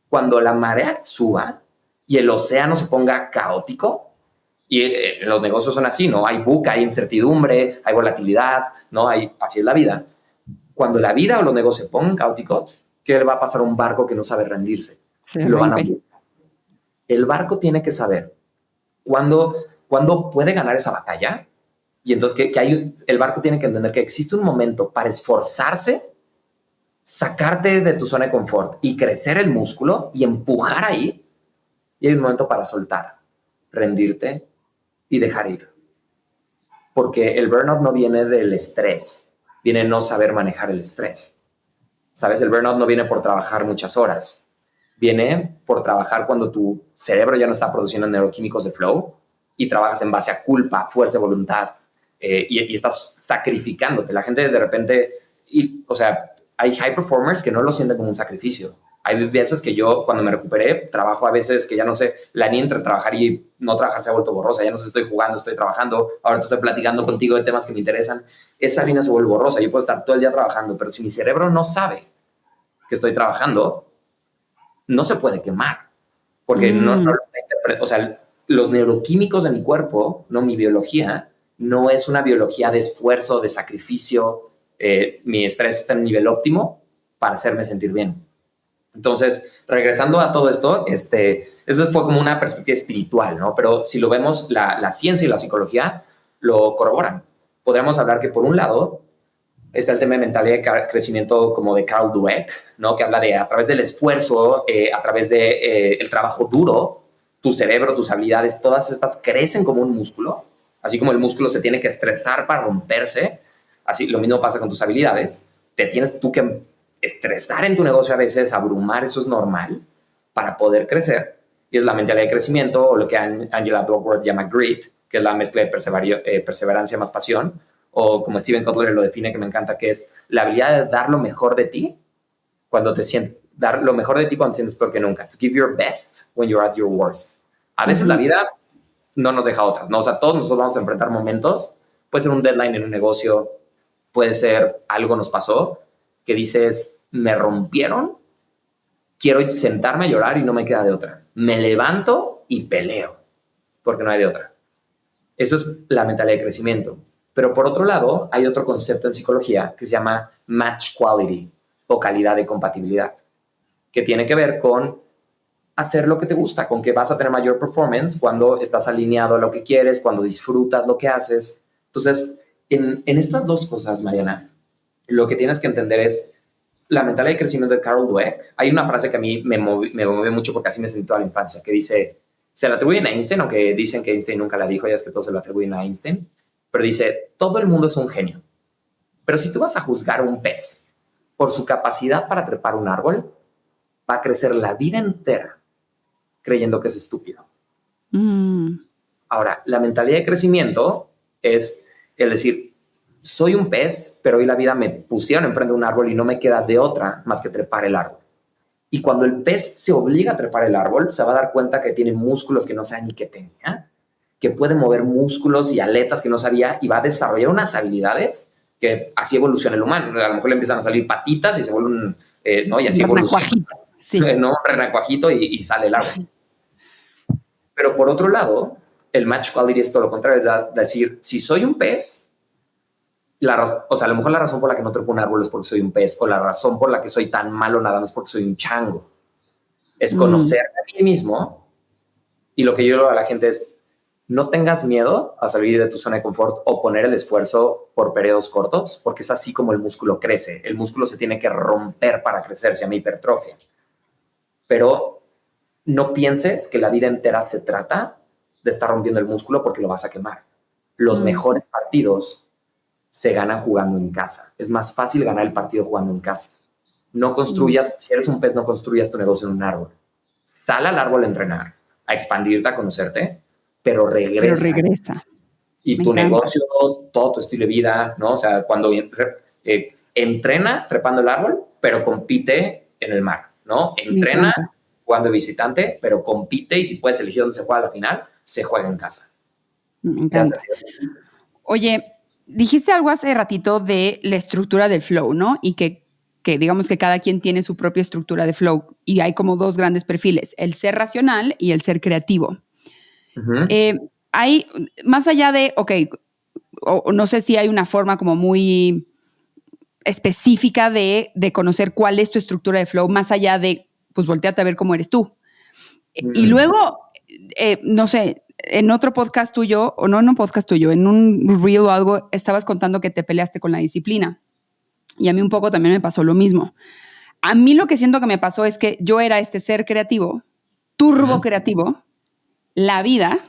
B: cuando la marea suba y el océano se ponga caótico, y los negocios son así, ¿no? Hay buca, hay incertidumbre, hay volatilidad, ¿no? Así es la vida. Cuando la vida o los negocios se pongan caóticos, ¿qué le va a pasar a un barco que no sabe rendirse? Lo van a hundir. El barco tiene que saber ¿Cuándo puede ganar esa batalla? Y entonces el barco tiene que entender que existe un momento para esforzarse, sacarte de tu zona de confort y crecer el músculo y empujar ahí. Y hay un momento para soltar, rendirte y dejar ir. Porque el burnout no viene del estrés, viene de no saber manejar el estrés. ¿Sabes? El burnout no viene por trabajar muchas horas, viene por trabajar cuando tu cerebro ya no está produciendo neuroquímicos de flow y trabajas en base a culpa, fuerza de voluntad y estás sacrificándote. La gente de repente, o sea, hay high performers que no lo sienten como un sacrificio. Hay veces que yo, cuando me recuperé, trabajo a veces que ya no sé, la línea entre trabajar y no trabajar se ha vuelto borrosa. Ya no sé, estoy jugando, estoy trabajando, ahora estoy platicando contigo de temas que me interesan. Esa línea se vuelve borrosa. Yo puedo estar todo el día trabajando, pero si mi cerebro no sabe que estoy trabajando, no se puede quemar. Porque o sea, los neuroquímicos de mi cuerpo, no mi biología, no es una biología de esfuerzo, de sacrificio. Mi estrés está en un nivel óptimo para hacerme sentir bien. Entonces, regresando a todo esto, eso fue como una perspectiva espiritual, ¿no? Pero si lo vemos, la ciencia y la psicología lo corroboran. Podríamos hablar que, por un lado, está el tema de mentalidad de crecimiento como de Carol Dweck, ¿no? Que habla de a través del esfuerzo, a través de el trabajo duro, tu cerebro, tus habilidades, todas estas crecen como un músculo. Así como el músculo se tiene que estresar para romperse, así lo mismo pasa con tus habilidades. Te tienes tú que estresar en tu negocio a veces, abrumar, eso es normal para poder crecer. Y es la mentalidad de crecimiento, o lo que Angela Duckworth llama grit, que es la mezcla de perseverancia más pasión, o como Steven Kotler lo define, que me encanta, que es la habilidad de dar lo mejor de ti cuando te sientes, dar lo mejor de ti cuando sientes peor que nunca. To give your best when you're at your worst. A veces la vida no nos deja otras, ¿no? O sea, todos nosotros vamos a enfrentar momentos. Puede ser un deadline en un negocio, puede ser algo nos pasó, que dices, me rompieron, quiero sentarme a llorar y no me queda de otra. Me levanto y peleo, porque no hay de otra. Eso es la mentalidad de crecimiento. Pero por otro lado, hay otro concepto en psicología que se llama match quality, o calidad de compatibilidad, que tiene que ver con hacer lo que te gusta, con que vas a tener mayor performance cuando estás alineado a lo que quieres, cuando disfrutas lo que haces. Entonces, en estas dos cosas, Mariana, lo que tienes que entender es la mentalidad de crecimiento de Carol Dweck. Hay una frase que a mí me movió mucho porque así me sentí toda la infancia, que dice, se la atribuyen a Einstein, aunque dicen que Einstein nunca la dijo, ya es que todos se lo atribuyen a Einstein, pero dice, todo el mundo es un genio. Pero si tú vas a juzgar a un pez por su capacidad para trepar un árbol, va a crecer la vida entera creyendo que es estúpido. Ahora, la mentalidad de crecimiento es el decir, soy un pez, pero hoy la vida me pusieron enfrente de un árbol y no me queda de otra más que trepar el árbol. Y cuando el pez se obliga a trepar el árbol, se va a dar cuenta que tiene músculos que no sabía ni que tenía, que puede mover músculos y aletas que no sabía, y va a desarrollar unas habilidades que así evoluciona el humano. A lo mejor le empiezan a salir patitas y se vuelve un, ¿no? Y así evoluciona.
A: Sí.
B: ¿No? Renacuajito y sale el árbol. Pero por otro lado, el match quality es todo lo contrario, es decir, si soy un pez, o sea, a lo mejor la razón por la que no trepo un árbol es porque soy un pez, o la razón por la que soy tan malo nadando es porque soy un chango. Es conocerme a mí mismo, y lo que yo le digo a la gente es, no tengas miedo a salir de tu zona de confort o poner el esfuerzo por periodos cortos, porque es así como el músculo crece. El músculo se tiene que romper para crecer, se llama hipertrofia. Pero no pienses que la vida entera se trata de estar rompiendo el músculo porque lo vas a quemar. Los mejores partidos se ganan jugando en casa. Es más fácil ganar el partido jugando en casa. No construyas, si eres un pez, no construyas tu negocio en un árbol. Sal al árbol a entrenar, a expandirte, a conocerte, pero regresa. Y tu negocio, todo tu estilo de vida, ¿no? O sea, cuando entrena trepando el árbol, pero compite en el mar, ¿no? Entrena jugando de visitante, pero compite, y si puedes elegir dónde se juega a la final, se juega en casa.
A: Me encanta. Oye, dijiste algo hace ratito de la estructura del flow, ¿no? Y que digamos que cada quien tiene su propia estructura de flow, y hay como dos grandes perfiles, el ser racional y el ser creativo. Hay, más allá de, o no sé si hay una forma como muy específica de conocer cuál es tu estructura de flow, más allá de, pues, volteate a ver cómo eres tú. Y luego, no sé, en otro podcast tuyo, o no en un podcast tuyo, en un reel o algo, estabas contando que te peleaste con la disciplina. Y a mí un poco también me pasó lo mismo. A mí lo que siento que me pasó es que yo era este ser creativo, turbo creativo. La vida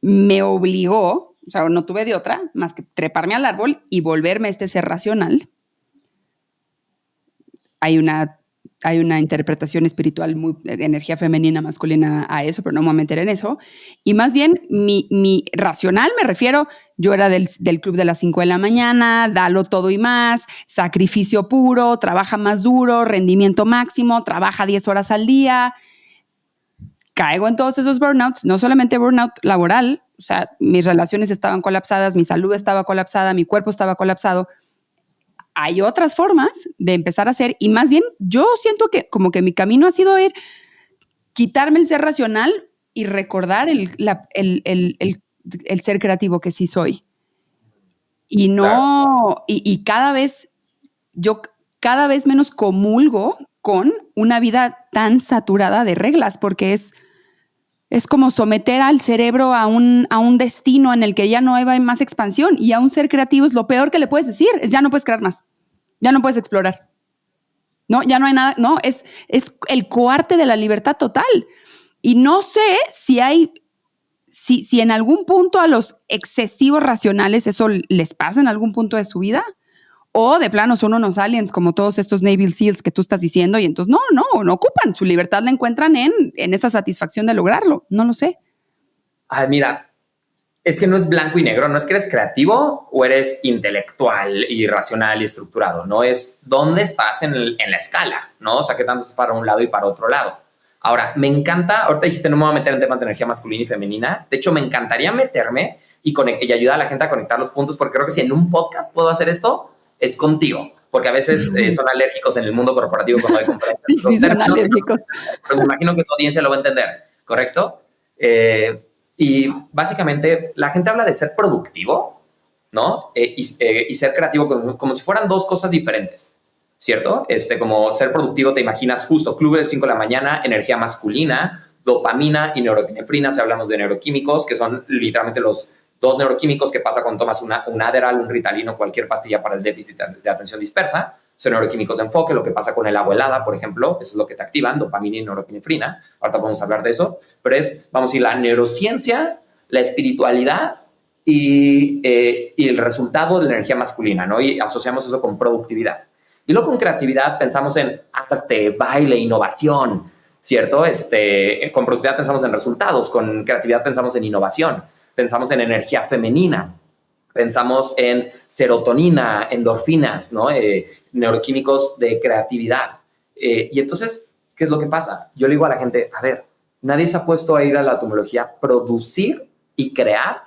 A: me obligó, o sea, no tuve de otra más que treparme al árbol y volverme este ser racional. Hay una interpretación espiritual muy de energía femenina, masculina a eso, pero no me voy a meter en eso. Y más bien, mi racional, me refiero, yo era del club de las 5 de la mañana, dalo todo y más, sacrificio puro, trabaja más duro, rendimiento máximo, trabaja 10 horas al día. Caigo en todos esos burnouts, no solamente burnout laboral, o sea, mis relaciones estaban colapsadas, mi salud estaba colapsada, mi cuerpo estaba colapsado. Hay otras formas de empezar a hacer, y más bien yo siento que como que mi camino ha sido quitarme el ser racional y recordar el ser creativo que sí soy. Y no, claro. y yo cada vez menos comulgo con una vida tan saturada de reglas, porque es como someter al cerebro a un destino en el que ya no hay más expansión, y a un ser creativo es lo peor que le puedes decir, es ya no puedes crear más, ya no puedes explorar, no, ya no hay nada, no, es el coarte de la libertad total. Y no sé si en algún punto a los excesivos racionales eso les pasa en algún punto de su vida, o de plano son unos aliens como todos estos Navy SEALs que tú estás diciendo, y entonces no ocupan, su libertad la encuentran en esa satisfacción de lograrlo. No lo sé.
B: Ay, mira, es que no es blanco y negro, no es que eres creativo o eres intelectual y racional y estructurado, no es dónde estás en la escala, ¿no? O sea, qué tanto es para un lado y para otro lado. Ahora, me encanta, ahorita dijiste no me voy a meter en temas de energía masculina y femenina, de hecho me encantaría meterme y ayudar a la gente a conectar los puntos, porque creo que si en un podcast puedo hacer esto, es contigo, porque a veces son alérgicos en el mundo corporativo cuando hay conferencias.
A: Sí, son alérgicos.
B: Pero me imagino que tu audiencia lo va a entender, ¿correcto? Y básicamente la gente habla de ser productivo, ¿no? Y ser creativo como si fueran dos cosas diferentes, ¿cierto? Como ser productivo, te imaginas justo club del 5 de la mañana, energía masculina, dopamina y neuroepinefrina, si hablamos de neuroquímicos, que son literalmente los dos neuroquímicos que pasa cuando tomas un Adderall, un Ritalin, cualquier pastilla para el déficit de atención dispersa. Son neuroquímicos de enfoque, lo que pasa con el agua helada, por ejemplo, eso es lo que te activan, dopamina y neuroepinefrina. Ahorita vamos a hablar de eso, pero vamos a decir, la neurociencia, la espiritualidad y el resultado de la energía masculina, ¿no? Y asociamos eso con productividad. Y luego con creatividad pensamos en arte, baile, innovación, ¿cierto? Con productividad pensamos en resultados, con creatividad pensamos en innovación. Pensamos en energía femenina, pensamos en serotonina, endorfinas, ¿no? Neuroquímicos de creatividad. Y entonces, ¿qué es lo que pasa? Yo le digo a la gente, a ver, nadie se ha puesto a ir a la etimología. Producir y crear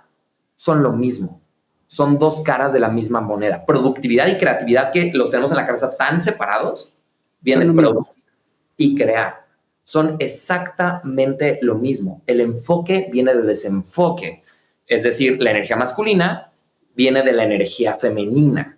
B: son lo mismo. Son dos caras de la misma moneda. Productividad y creatividad, que los tenemos en la cabeza tan separados, vienen producir y crear. Son exactamente lo mismo. El enfoque viene del desenfoque. Es decir, la energía masculina viene de la energía femenina.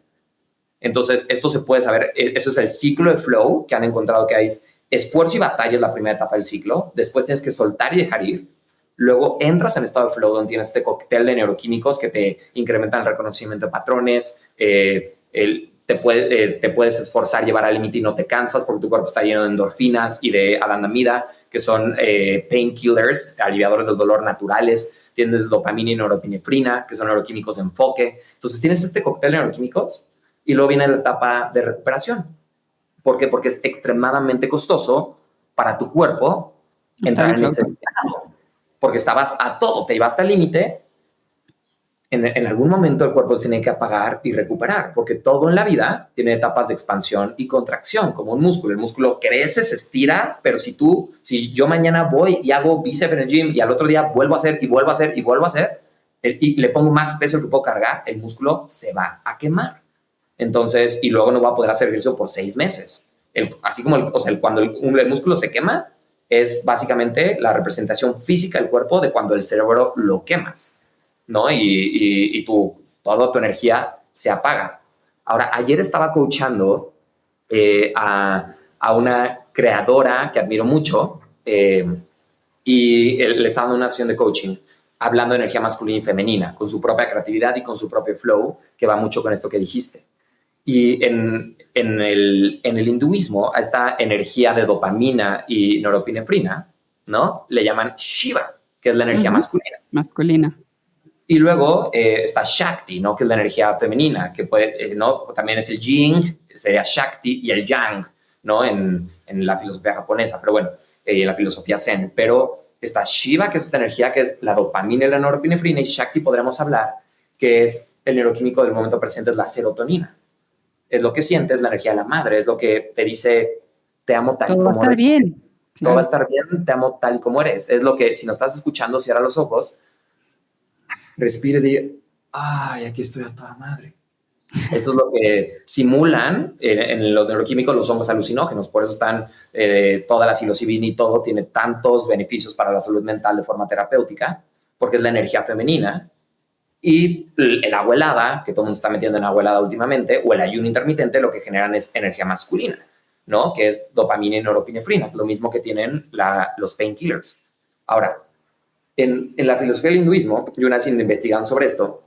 B: Entonces, esto se puede saber. Eso es el ciclo de flow que han encontrado, que hay esfuerzo y batalla es la primera etapa del ciclo. Después tienes que soltar y dejar ir. Luego entras en estado de flow, donde tienes este cóctel de neuroquímicos que te incrementan el reconocimiento de patrones. Te puedes esforzar, llevar al límite y no te cansas porque tu cuerpo está lleno de endorfinas y de anandamida, que son painkillers, aliviadores del dolor naturales. Tienes dopamina y neuroepinefrina, que son neuroquímicos de enfoque. Entonces tienes este cóctel de neuroquímicos y luego viene la etapa de recuperación. ¿Por qué? Porque es extremadamente costoso para tu cuerpo entrar en ese estado. Porque estabas a todo, te ibas hasta el límite. En algún momento el cuerpo se tiene que apagar y recuperar, porque todo en la vida tiene etapas de expansión y contracción, como un músculo. El músculo crece, se estira, pero si yo mañana voy y hago bíceps en el gym y al otro día vuelvo a hacer y vuelvo a hacer y vuelvo a hacer, y le pongo más peso que puedo cargar, el músculo se va a quemar. Entonces, y luego no va a poder hacer ejercicio por 6 meses. Así como cuando el músculo se quema, es básicamente la representación física del cuerpo de cuando el cerebro lo quemas, ¿no? Y toda tu energía se apaga. Ahora, ayer estaba coachando a una creadora que admiro mucho y le estaba dando una sesión de coaching hablando de energía masculina y femenina, con su propia creatividad y con su propio flow, que va mucho con esto que dijiste. Y en el hinduismo, a esta energía de dopamina y norepinefrina, ¿no? Le llaman Shiva, que es la energía masculina.
A: Masculina.
B: Y luego está Shakti, ¿no? Que es la energía femenina, que puede, ¿no? También es el Yin, sería Shakti, y el Yang, ¿no? En la filosofía japonesa, pero bueno, en la filosofía Zen. Pero está Shiva, que es esta energía que es la dopamina y la norepinefrina, y Shakti podremos hablar, que es el neuroquímico del momento presente, es la serotonina. Es lo que sientes, la energía de la madre, es lo que te dice, te amo tal y como eres.
A: Todo va a estar bien.
B: Todo va a estar bien, te amo tal y como eres. Es lo que, si nos estás escuchando, cierra los ojos, respire y diga, ay, aquí estoy a toda madre. Esto es lo que simulan en los neuroquímicos los hongos alucinógenos. Por eso están toda la psilocibina y todo tiene tantos beneficios para la salud mental de forma terapéutica, porque es la energía femenina. Y el agua helada, que todo el mundo está metiendo en agua helada últimamente, o el ayuno intermitente, lo que generan es energía masculina, ¿no? Que es dopamina y norepinefrina, lo mismo que tienen los painkillers. Ahora, en la filosofía del hinduismo, yo una vez investigando sobre esto,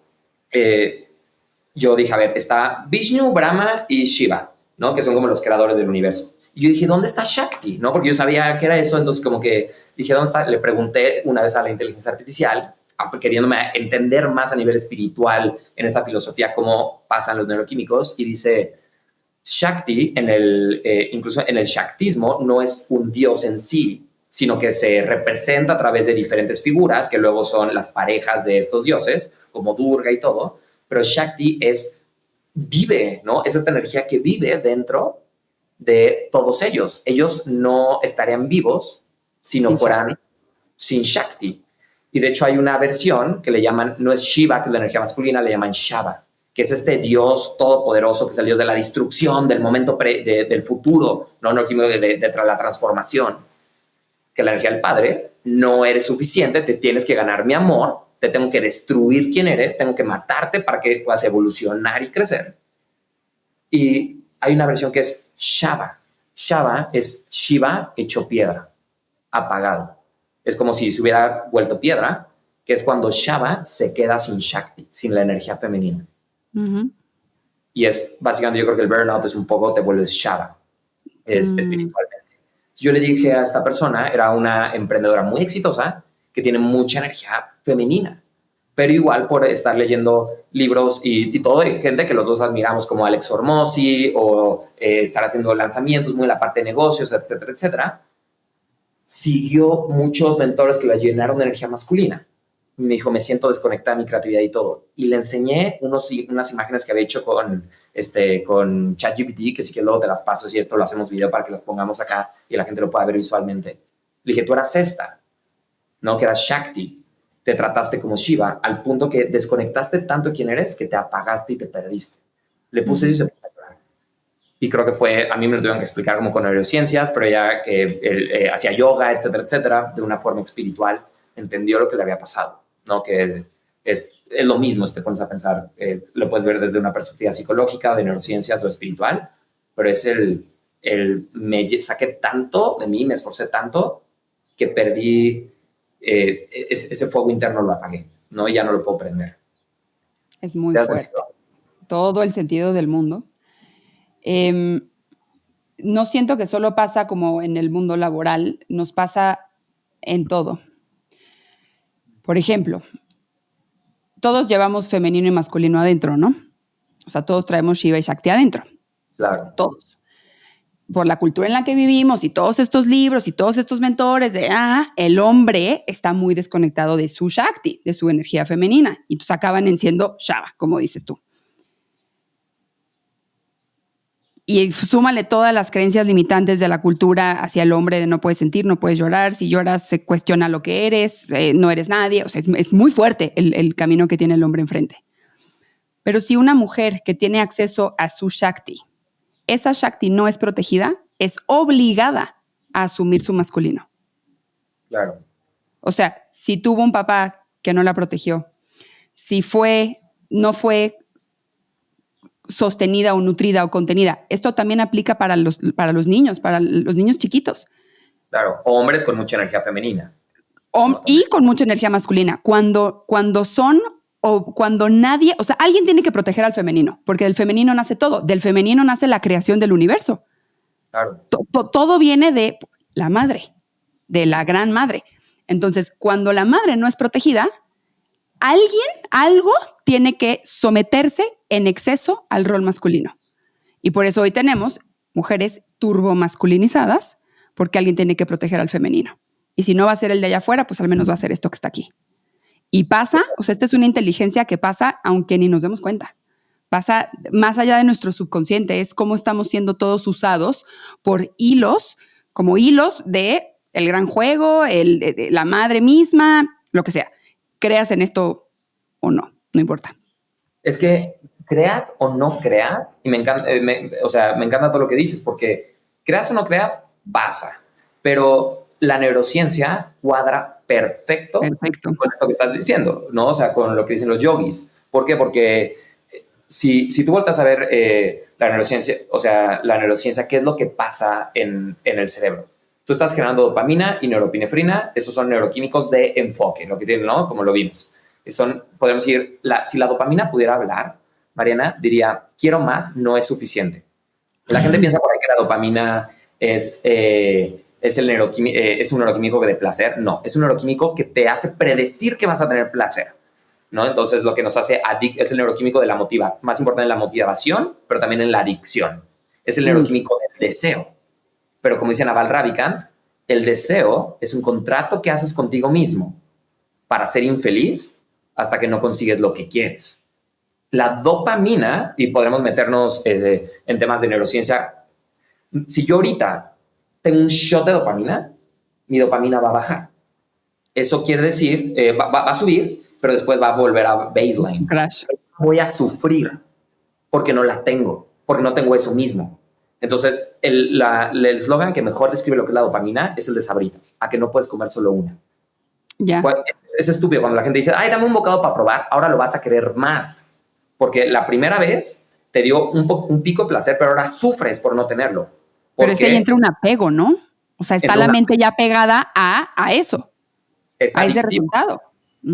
B: yo dije, a ver, está Vishnu, Brahma y Shiva, ¿no? Que son como los creadores del universo. Y yo dije, ¿dónde está Shakti? ¿No? Porque yo sabía que era eso, entonces como que dije, ¿dónde está? Le pregunté una vez a la inteligencia artificial, queriéndome entender más a nivel espiritual en esta filosofía cómo pasan los neuroquímicos, y dice, Shakti, incluso en el Shaktismo, no es un dios en sí, sino que se representa a través de diferentes figuras, que luego son las parejas de estos dioses, como Durga y todo, pero Shakti vive, ¿no? Es esta energía que vive dentro de todos ellos. Ellos no estarían vivos si no fueran sin Shakti. Y de hecho hay una versión que le llaman, no es Shiva, que es la energía masculina, le llaman Shava, que es este dios todopoderoso, que es el dios de la destrucción, del momento del futuro, no de la transformación. Que la energía del padre, no eres suficiente, te tienes que ganar mi amor, te tengo que destruir quién eres, tengo que matarte para que puedas evolucionar y crecer. Y hay una versión que es Shava. Shava es Shiva hecho piedra, apagado. Es como si se hubiera vuelto piedra, que es cuando Shava se queda sin Shakti, sin la energía femenina. Y es básicamente, yo creo que el burnout es un poco, te vuelves Shava, es espiritualmente. Yo le dije a esta persona, era una emprendedora muy exitosa, que tiene mucha energía femenina, pero igual por estar leyendo libros y todo, hay gente que los dos admiramos como Alex Hormozi, o estar haciendo lanzamientos muy en la parte de negocios, etcétera, etcétera, siguió muchos mentores que la llenaron de energía masculina. Me dijo, me siento desconectada de mi creatividad y todo. Y le enseñé unas imágenes que había hecho con ChatGPT, que si quieres luego te las paso, y esto lo hacemos video para que las pongamos acá y la gente lo pueda ver visualmente. Le dije, tú eras esta, ¿no? Que eras Shakti. Te trataste como Shiva, al punto que desconectaste tanto de quién eres que te apagaste y te perdiste. Le puse eso y se puso a llorar. Y creo que a mí me lo tuvieron que explicar como con neurociencias, pero ella que hacía yoga, etcétera, etcétera, de una forma espiritual, entendió lo que le había pasado, ¿no? Que es lo mismo si te pones a pensar, lo puedes ver desde una perspectiva psicológica, de neurociencias o espiritual, pero es me saqué tanto de mí, me esforcé tanto que perdí ese fuego interno, lo apagué, ¿no? Y ya no lo puedo prender.
A: Es muy fuerte. Todo el sentido del mundo. No siento que solo pasa como en el mundo laboral, nos pasa en todo. Por ejemplo, todos llevamos femenino y masculino adentro, ¿no? O sea, todos traemos Shiva y Shakti adentro.
B: Claro.
A: Todos. Por la cultura en la que vivimos y todos estos libros y todos estos mentores el hombre está muy desconectado de su Shakti, de su energía femenina. Y entonces acaban siendo Shava, como dices tú. Y súmale todas las creencias limitantes de la cultura hacia el hombre de no puedes sentir, no puedes llorar, si lloras se cuestiona lo que eres, no eres nadie. O sea, es muy fuerte el camino que tiene el hombre enfrente. Pero si una mujer que tiene acceso a su Shakti, esa Shakti no es protegida, es obligada a asumir su masculino.
B: Claro.
A: O sea, si tuvo un papá que no la protegió, si no fue sostenida o nutrida o contenida. Esto también aplica para los niños chiquitos.
B: Claro, o hombres con mucha energía femenina.
A: Y con mucha energía masculina. Cuando son o cuando nadie, o sea, alguien tiene que proteger al femenino, porque del femenino nace todo. Del femenino nace la creación del universo.
B: Claro.
A: Todo viene de la madre, de la gran madre. Entonces, cuando la madre no es protegida, algo tiene que someterse en exceso al rol masculino. Y por eso hoy tenemos mujeres turbomasculinizadas, porque alguien tiene que proteger al femenino. Y si no va a ser el de allá afuera, pues al menos va a ser esto que está aquí. Y pasa, o sea, esta es una inteligencia que pasa aunque ni nos demos cuenta. Pasa más allá de nuestro subconsciente, es cómo estamos siendo todos usados por hilos, como hilos de el gran juego, de la madre misma, lo que sea. Creas en esto o no, no importa.
B: Es que creas o no creas, y me encanta, o sea, me encanta todo lo que dices, porque creas o no creas, pasa. Pero la neurociencia cuadra perfecto con esto que estás diciendo, ¿no? O sea, con lo que dicen los yogis. ¿Por qué? Porque si tú vueltas a ver la neurociencia, o sea, la neurociencia, ¿qué es lo que pasa en el cerebro? Tú estás generando dopamina y neuropinefrina, esos son neuroquímicos de enfoque, lo que tienen, ¿no? Como lo vimos. Podemos decir, si la dopamina pudiera hablar, Mariana diría, quiero más, no es suficiente. La gente piensa por ahí que la dopamina es un neuroquímico de placer. No, es un neuroquímico que te hace predecir que vas a tener placer, ¿no? Entonces, lo que nos hace es el neuroquímico de la motivación, más importante en la motivación, pero también en la adicción. Es el neuroquímico del deseo. Pero como dice Naval Ravikant, el deseo es un contrato que haces contigo mismo para ser infeliz hasta que no consigues lo que quieres. La dopamina, y podremos meternos en temas de neurociencia, si yo ahorita tengo un shot de dopamina, mi dopamina va a bajar. Eso quiere decir, va a subir, pero después va a volver a baseline.
A: Crash.
B: Voy a sufrir porque no la tengo, porque no tengo eso mismo. Entonces, el eslogan que mejor describe lo que es la dopamina es el de Sabritas, a que no puedes comer solo una.
A: Ya.
B: Pues, es estúpido cuando la gente dice, ay, dame un bocado para probar, ahora lo vas a querer más. Porque la primera vez te dio un pico de placer, pero ahora sufres por no tenerlo.
A: Pero es que ahí entra un apego, ¿no? O sea, está la mente ya pegada a eso, a ese resultado.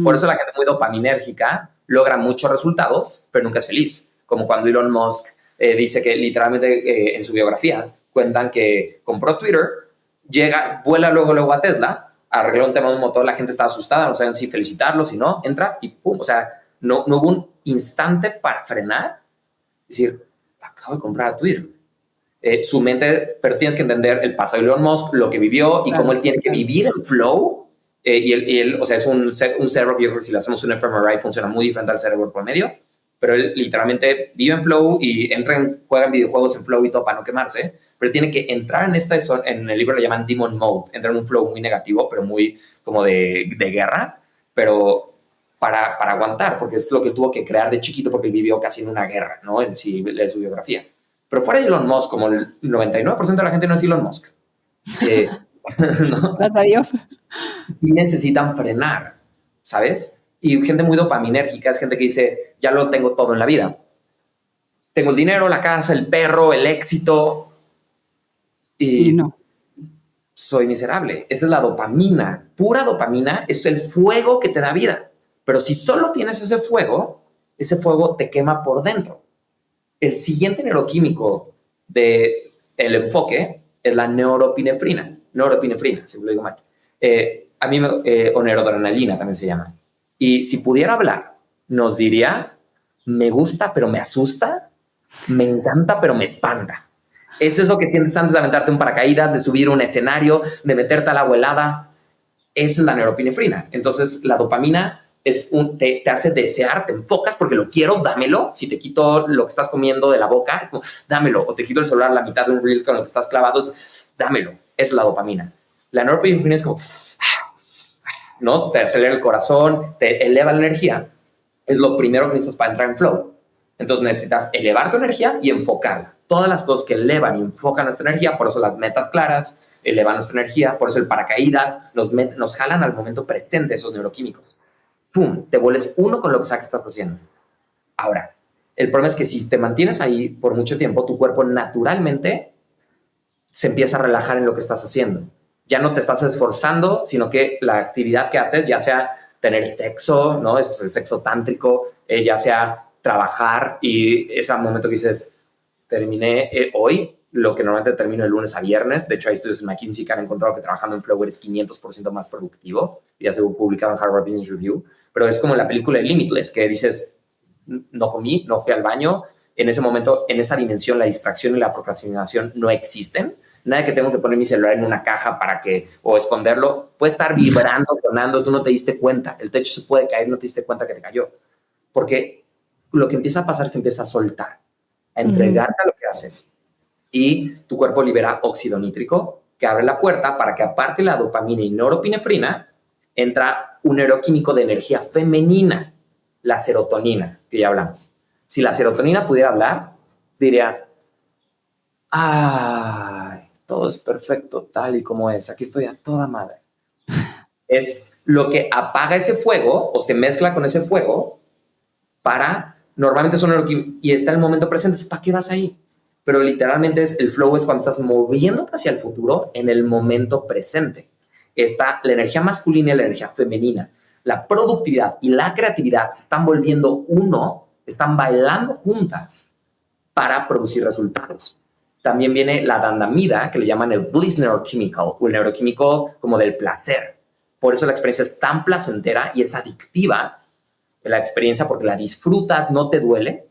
B: Por eso la gente muy dopaminérgica logra muchos resultados, pero nunca es feliz. Como cuando Elon Musk dice que literalmente en su biografía cuentan que compró Twitter, vuela luego a Tesla, arregló un tema de un motor, la gente estaba asustada, no saben si felicitarlo, si no, entra y pum. O sea, no hubo un instante para frenar, decir, acabo de comprar a Twitter. Su mente, pero tienes que entender el pasado de Elon Musk, lo que vivió y cómo él tiene que vivir en flow. Y él, o sea, es un cerebro que yo creo que si le hacemos un fMRI funciona muy diferente al cerebro promedio, pero él literalmente vive en flow y juega en videojuegos en flow y todo para no quemarse, pero tiene que entrar en el libro lo llaman demon mode, entra en un flow muy negativo, pero muy como de guerra, pero para aguantar, porque es lo que tuvo que crear de chiquito porque él vivió casi en una guerra, ¿no? En su biografía. Pero fuera de Elon Musk, como el 99% de la gente no es Elon Musk.
A: ¿No? Gracias a Dios.
B: Sí necesitan frenar, ¿sabes? Y gente muy dopaminérgica es gente que dice, ya lo tengo todo en la vida. Tengo el dinero, la casa, el perro, el éxito. Y no. Soy miserable. Esa es la dopamina. Pura dopamina es el fuego que te da vida. Pero si solo tienes ese fuego te quema por dentro. El siguiente neuroquímico del enfoque es la neuropinefrina. Neuropinefrina, si lo digo mal. O noradrenalina también se llama. Y si pudiera hablar, nos diría, me gusta pero me asusta, me encanta pero me espanta. Es eso que sientes antes de aventarte un paracaídas, de subir un escenario, de meterte al agua helada. Esa es la neuropinefrina. Entonces la dopamina te hace desear, te enfocas porque lo quiero, dámelo. Si te quito lo que estás comiendo de la boca, es como, dámelo. O te quito el celular a la mitad de un reel con el que estás clavado, dámelo. Es la dopamina. La neuropinefrina es como, ¿no? Te acelera el corazón, te eleva la energía. Es lo primero que necesitas para entrar en flow. Entonces necesitas elevar tu energía y enfocarla. Todas las cosas que elevan y enfocan nuestra energía, por eso las metas claras, elevan nuestra energía, por eso el paracaídas, nos jalan al momento presente esos neuroquímicos. ¡Pum! Te vuelves uno con lo que sea que estás haciendo. Ahora, el problema es que si te mantienes ahí por mucho tiempo, tu cuerpo naturalmente se empieza a relajar en lo que estás haciendo. ya no te estás esforzando, sino que la actividad que haces, ya sea tener sexo, ¿no? Es el sexo tántrico, ya sea trabajar y ese momento que dices, terminé hoy lo que normalmente termino de lunes a viernes. De hecho, hay estudios en McKinsey que han encontrado que trabajando en Flow eres 500% más productivo. Ya se publicado en Harvard Business Review. Pero es como la película de Limitless, que dices, no comí, no fui al baño. En ese momento, en esa dimensión, la distracción y la procrastinación no existen. Nada que tengo que poner mi celular en una caja o esconderlo. Puede estar vibrando, sonando, tú no te diste cuenta. El techo se puede caer, no te diste cuenta que te cayó. Porque lo que empieza a pasar es que empieza a soltar, a entregarte a lo que haces. Y tu cuerpo libera óxido nítrico, que abre la puerta para que, aparte de la dopamina y norepinefrina, entra un neuroquímico de energía femenina, la serotonina, que ya hablamos. Si la serotonina pudiera hablar, diría, ay, todo es perfecto tal y como es, aquí estoy a toda madre. Es lo que apaga ese fuego o se mezcla con ese fuego para, normalmente son neuroquímicos y está en el momento presente, ¿para qué vas ahí? Pero literalmente el flow es cuando estás moviéndote hacia el futuro en el momento presente. Está la energía masculina y la energía femenina. La productividad y la creatividad se están volviendo uno, están bailando juntas para producir resultados. También viene la dandamida, que le llaman el bliss neurochemical, o el neuroquímico como del placer. Por eso la experiencia es tan placentera y es adictiva la experiencia porque la disfrutas, no te duele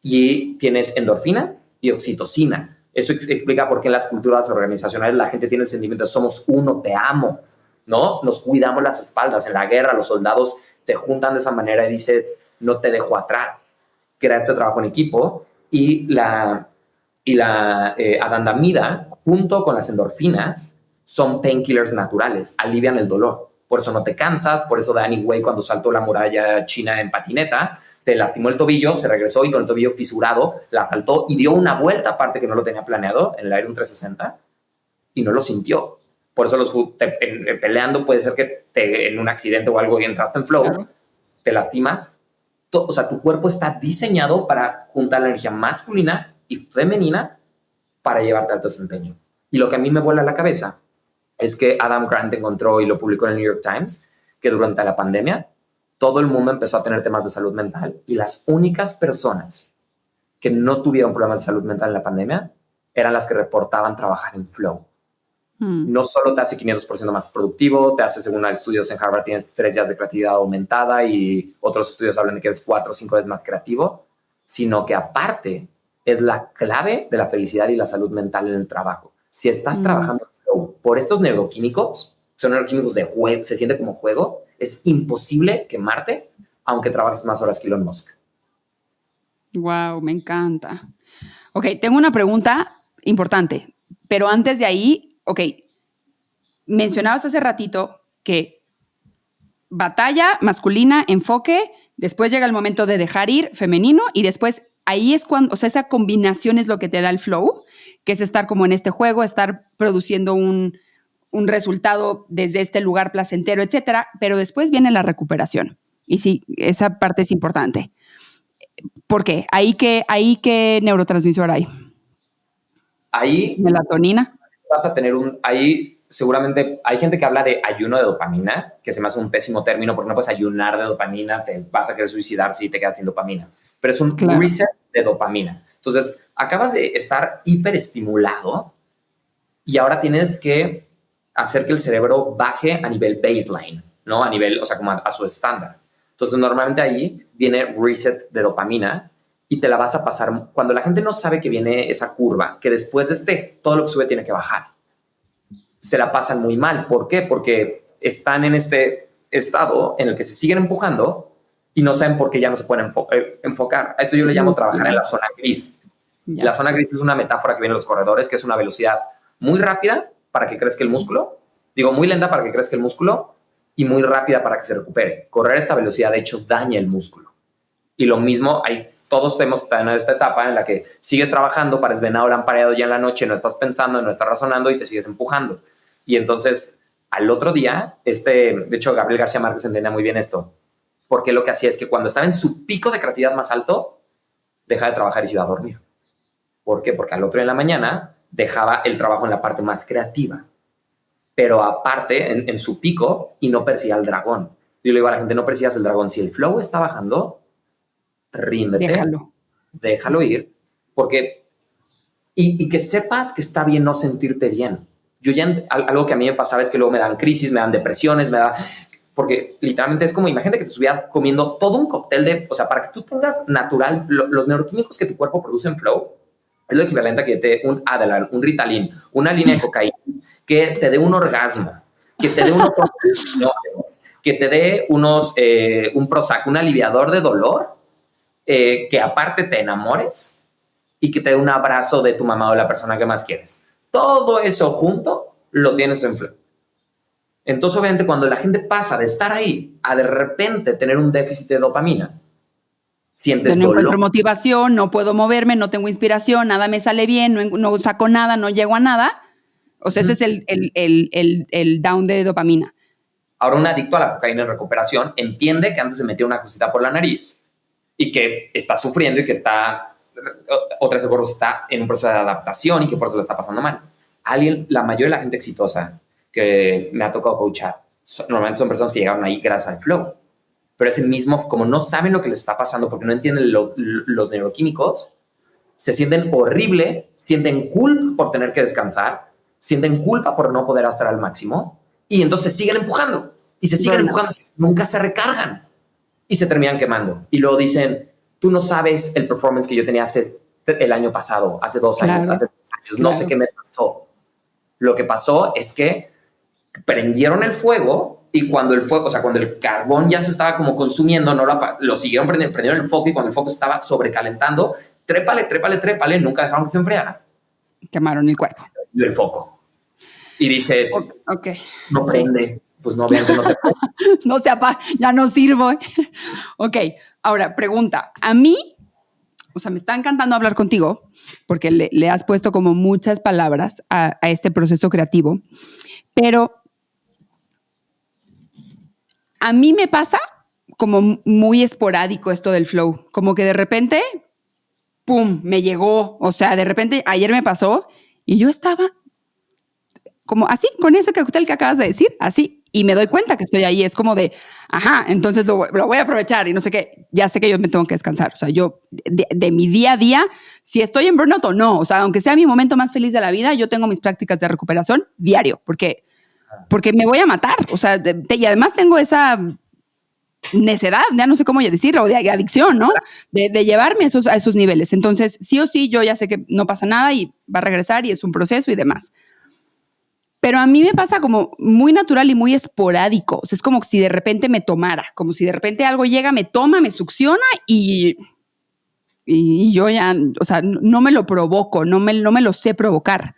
B: y tienes endorfinas y oxitocina. Eso explica por qué en las culturas organizacionales la gente tiene el sentimiento de somos uno, te amo, ¿no? Nos cuidamos las espaldas. En la guerra los soldados te juntan de esa manera y dices, no te dejo atrás. Crea este trabajo en equipo y la adandamida junto con las endorfinas son painkillers naturales, alivian el dolor. Por eso no te cansas, por eso Danny Way cuando saltó la muralla china en patineta, se lastimó el tobillo, se regresó y con el tobillo fisurado la saltó y dio una vuelta aparte que no lo tenía planeado en el aire un 360 y no lo sintió. Por eso peleando puede ser que en un accidente o algo y entraste en flow, claro, te lastimas. O sea, tu cuerpo está diseñado para juntar la energía masculina y femenina para llevarte a alto desempeño. Y lo que a mí me vuela la cabeza es que Adam Grant encontró y lo publicó en el New York Times que durante la pandemia todo el mundo empezó a tener temas de salud mental y las únicas personas que no tuvieron problemas de salud mental en la pandemia eran las que reportaban trabajar en flow. No solo te hace 500% más productivo, te hace, según estudios en Harvard, tienes 3 días de creatividad aumentada y otros estudios hablan de que eres 4 o 5 veces más creativo, sino que aparte es la clave de la felicidad y la salud mental en el trabajo. Si estás trabajando en flow por estos neuroquímicos, son neuroquímicos de juego, se siente como juego, es imposible quemarte aunque trabajes más horas que Elon Musk.
A: Wow, me encanta. Ok, tengo una pregunta importante, pero antes de ahí, ok, mencionabas hace ratito que batalla masculina, enfoque, después llega el momento de dejar ir femenino y después ahí es cuando, o sea, esa combinación es lo que te da el flow, que es estar como en este juego, estar produciendo un resultado desde este lugar placentero, etcétera, pero después viene la recuperación. Y sí, esa parte es importante. ¿Por qué? ¿Ahí qué neurotransmisor hay?
B: Ahí
A: melatonina.
B: Vas a tener ahí seguramente hay gente que habla de ayuno de dopamina, que se me hace un pésimo término porque no puedes ayunar de dopamina, te vas a querer suicidar si te quedas sin dopamina. Pero es un reset de dopamina. Entonces, acabas de estar hiperestimulado y ahora tienes que hacer que el cerebro baje a nivel baseline, ¿no? A nivel, o sea, como a su estándar. Entonces, normalmente ahí viene reset de dopamina y te la vas a pasar. Cuando la gente no sabe que viene esa curva, que después de todo lo que sube tiene que bajar, se la pasan muy mal. ¿Por qué? Porque están en este estado en el que se siguen empujando y no saben por qué ya no se pueden enfocar. A esto yo le llamo trabajar en la zona gris. Ya. La zona gris es una metáfora que viene en los corredores, que es una velocidad muy rápida para que crezca el músculo, digo muy lenta para que crezca el músculo y muy rápida para que se recupere. Correr a esta velocidad, de hecho, daña el músculo. Y lo mismo, todos hemos tenido esta etapa en la que sigues trabajando, pares venado lampareado ya en la noche, no estás pensando, no estás razonando y te sigues empujando. Y entonces, al otro día, de hecho, Gabriel García Márquez entendía muy bien esto, porque lo que hacía es que cuando estaba en su pico de creatividad más alto, dejaba de trabajar y se iba a dormir. ¿Por qué? Porque al otro día en la mañana dejaba el trabajo en la parte más creativa. pero aparte en su pico y no persiga al dragón. Yo le digo a la gente, no persigas el dragón. Si el flow está bajando, ríndete, déjalo ir, porque y que sepas que está bien no sentirte bien. Yo ya, algo que a mí me pasaba es que luego me dan crisis, me dan depresiones, porque literalmente es como, imagínate que te estuvieras comiendo todo un cóctel o sea, para que tú tengas natural, los neuroquímicos que tu cuerpo produce en flow, es lo equivalente a que te dé un Adderall, un Ritalin, una línea de cocaína, que te dé un orgasmo, que te dé unos que te dé un Prozac, un aliviador de dolor, que aparte te enamores y que te dé un abrazo de tu mamá o la persona que más quieres. Todo eso junto lo tienes en flow. Entonces, obviamente, cuando la gente pasa de estar ahí a de repente tener un déficit de dopamina, sientes
A: no
B: dolor.
A: No encuentro motivación, no puedo moverme, no tengo inspiración, nada me sale bien, no saco nada, no llego a nada. O sea, ese es el down de dopamina.
B: Ahora, un adicto a la cocaína en recuperación entiende que antes se metió una cosita por la nariz y que está sufriendo y que otra vez está en un proceso de adaptación y que por eso le está pasando mal. La mayoría de la gente exitosa que me ha tocado coachar, normalmente son personas que llegaron ahí gracias al flow. Pero ese mismo, como no saben lo que les está pasando porque no entienden los neuroquímicos, se sienten horrible, sienten culpa por tener que descansar, sienten culpa por no poder estar al máximo y entonces siguen empujando y se siguen empujando, nunca se recargan y se terminan quemando. Y luego dicen, tú no sabes el performance que yo tenía el año pasado, hace 2 años, hace 3 años, no sé qué me pasó. Lo que pasó es que prendieron el fuego y cuando el carbón ya se estaba como consumiendo, lo siguieron prendieron el foco y cuando el foco se estaba sobrecalentando, trépale, nunca dejaron que se enfriara.
A: Quemaron el cuerpo.
B: Y el foco. Y dices, no prende, pues no, obviamente no te
A: no se apaga, ya no sirvo. Ok, ahora, pregunta. A mí, o sea, me está encantando hablar contigo porque le has puesto como muchas palabras a este proceso creativo, pero a mí me pasa como muy esporádico esto del flow, como que de repente, ¡pum!, me llegó. O sea, de repente ayer me pasó y yo estaba como así, con ese cóctel que acabas de decir, así, y me doy cuenta que estoy ahí. Es como de, ajá, entonces lo voy a aprovechar y no sé qué. Ya sé que yo me tengo que descansar. O sea, yo de mi día a día, si estoy en burnout o no, o sea, aunque sea mi momento más feliz de la vida, yo tengo mis prácticas de recuperación diario, porque me voy a matar. O sea, y además tengo esa necedad, ya no sé cómo decirlo, de adicción, ¿no? De llevarme a esos niveles. Entonces, sí o sí, yo ya sé que no pasa nada y va a regresar y es un proceso y demás. Pero a mí me pasa como muy natural y muy esporádico. O sea, es como si de repente me tomara, como si de repente algo llega, me toma, me succiona y yo ya, o sea, no me lo provoco, no me lo sé provocar.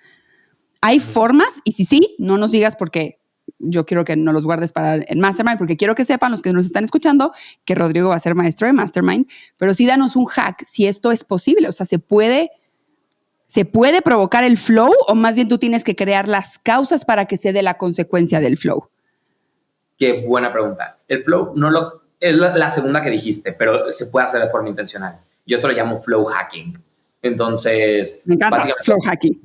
A: Hay formas, y sí, no nos digas porque yo quiero que no los guardes para el Mastermind, porque quiero que sepan los que nos están escuchando que Rodrigo va a ser maestro de Mastermind, pero sí danos un hack si esto es posible. O sea, ¿se puede provocar el flow o más bien tú tienes que crear las causas para que se dé la consecuencia del flow?
B: Qué buena pregunta. El flow es la segunda que dijiste, pero se puede hacer de forma intencional. Yo esto lo llamo flow hacking. Entonces,
A: me encanta, flow hacking.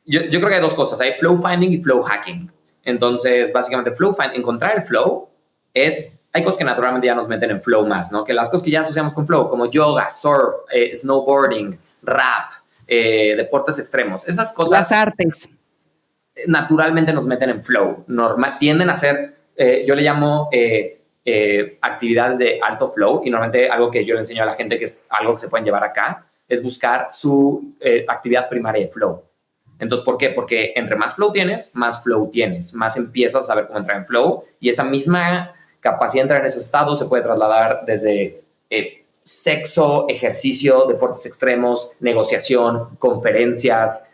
B: Yo creo que hay 2 cosas. Hay flow finding y flow hacking. Entonces, básicamente, encontrar el flow hay cosas que naturalmente ya nos meten en flow más, ¿no? Que las cosas que ya asociamos con flow, como yoga, surf, snowboarding, rap, deportes extremos, esas cosas.
A: Las artes.
B: Naturalmente nos meten en flow. Tienden a ser, yo le llamo actividades de alto flow y normalmente algo que yo le enseño a la gente que es algo que se pueden llevar acá es buscar su actividad primaria de flow. Entonces, ¿por qué? Porque entre más flow tienes, más empiezas a saber cómo entrar en flow y esa misma capacidad de entrar en ese estado se puede trasladar desde sexo, ejercicio, deportes extremos, negociación, conferencias,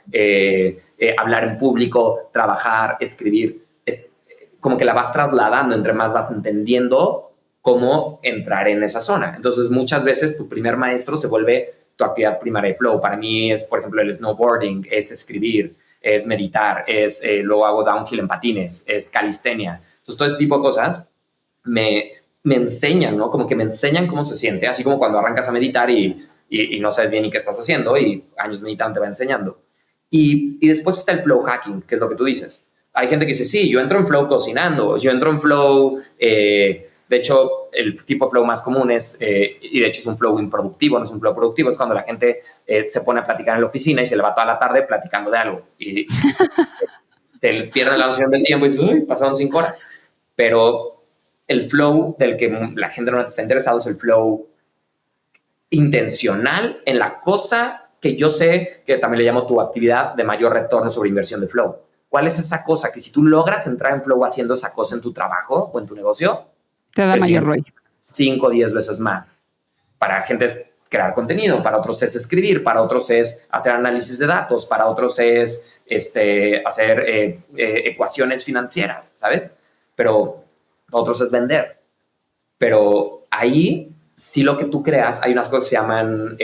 B: hablar en público, trabajar, escribir. Es como que la vas trasladando entre más vas entendiendo cómo entrar en esa zona. Entonces, muchas veces tu primer maestro se vuelve tu actividad primaria de flow. Para mí es, por ejemplo, el snowboarding, es escribir, es meditar, luego hago downhill en patines, es calistenia. Entonces, todo ese tipo de cosas me enseñan, ¿no? Como que me enseñan cómo se siente, así como cuando arrancas a meditar y no sabes bien ni qué estás haciendo y años meditando te va enseñando. Y después está el flow hacking, que es lo que tú dices. Hay gente que dice, sí, yo entro en flow cocinando, yo entro en flow, de hecho, el tipo de flow más común es, y de hecho es un flow improductivo, no es un flow productivo, es cuando la gente se pone a platicar en la oficina y se le va toda la tarde platicando de algo y se pierde la noción del tiempo y dices, uy, pasaron 5 horas. Pero el flow del que la gente no está interesado es el flow intencional en la cosa que yo sé que también le llamo tu actividad de mayor retorno sobre inversión de flow. ¿Cuál es esa cosa que si tú logras entrar en flow haciendo esa cosa en tu trabajo o en tu negocio,
A: te da mayor ROI?
B: 5 o 10 veces más. Para gente es crear contenido, para otros es escribir, para otros es hacer análisis de datos, para otros es hacer ecuaciones financieras, ¿sabes? Pero otros es vender. Pero ahí sí lo que tú creas, hay unas cosas que se llaman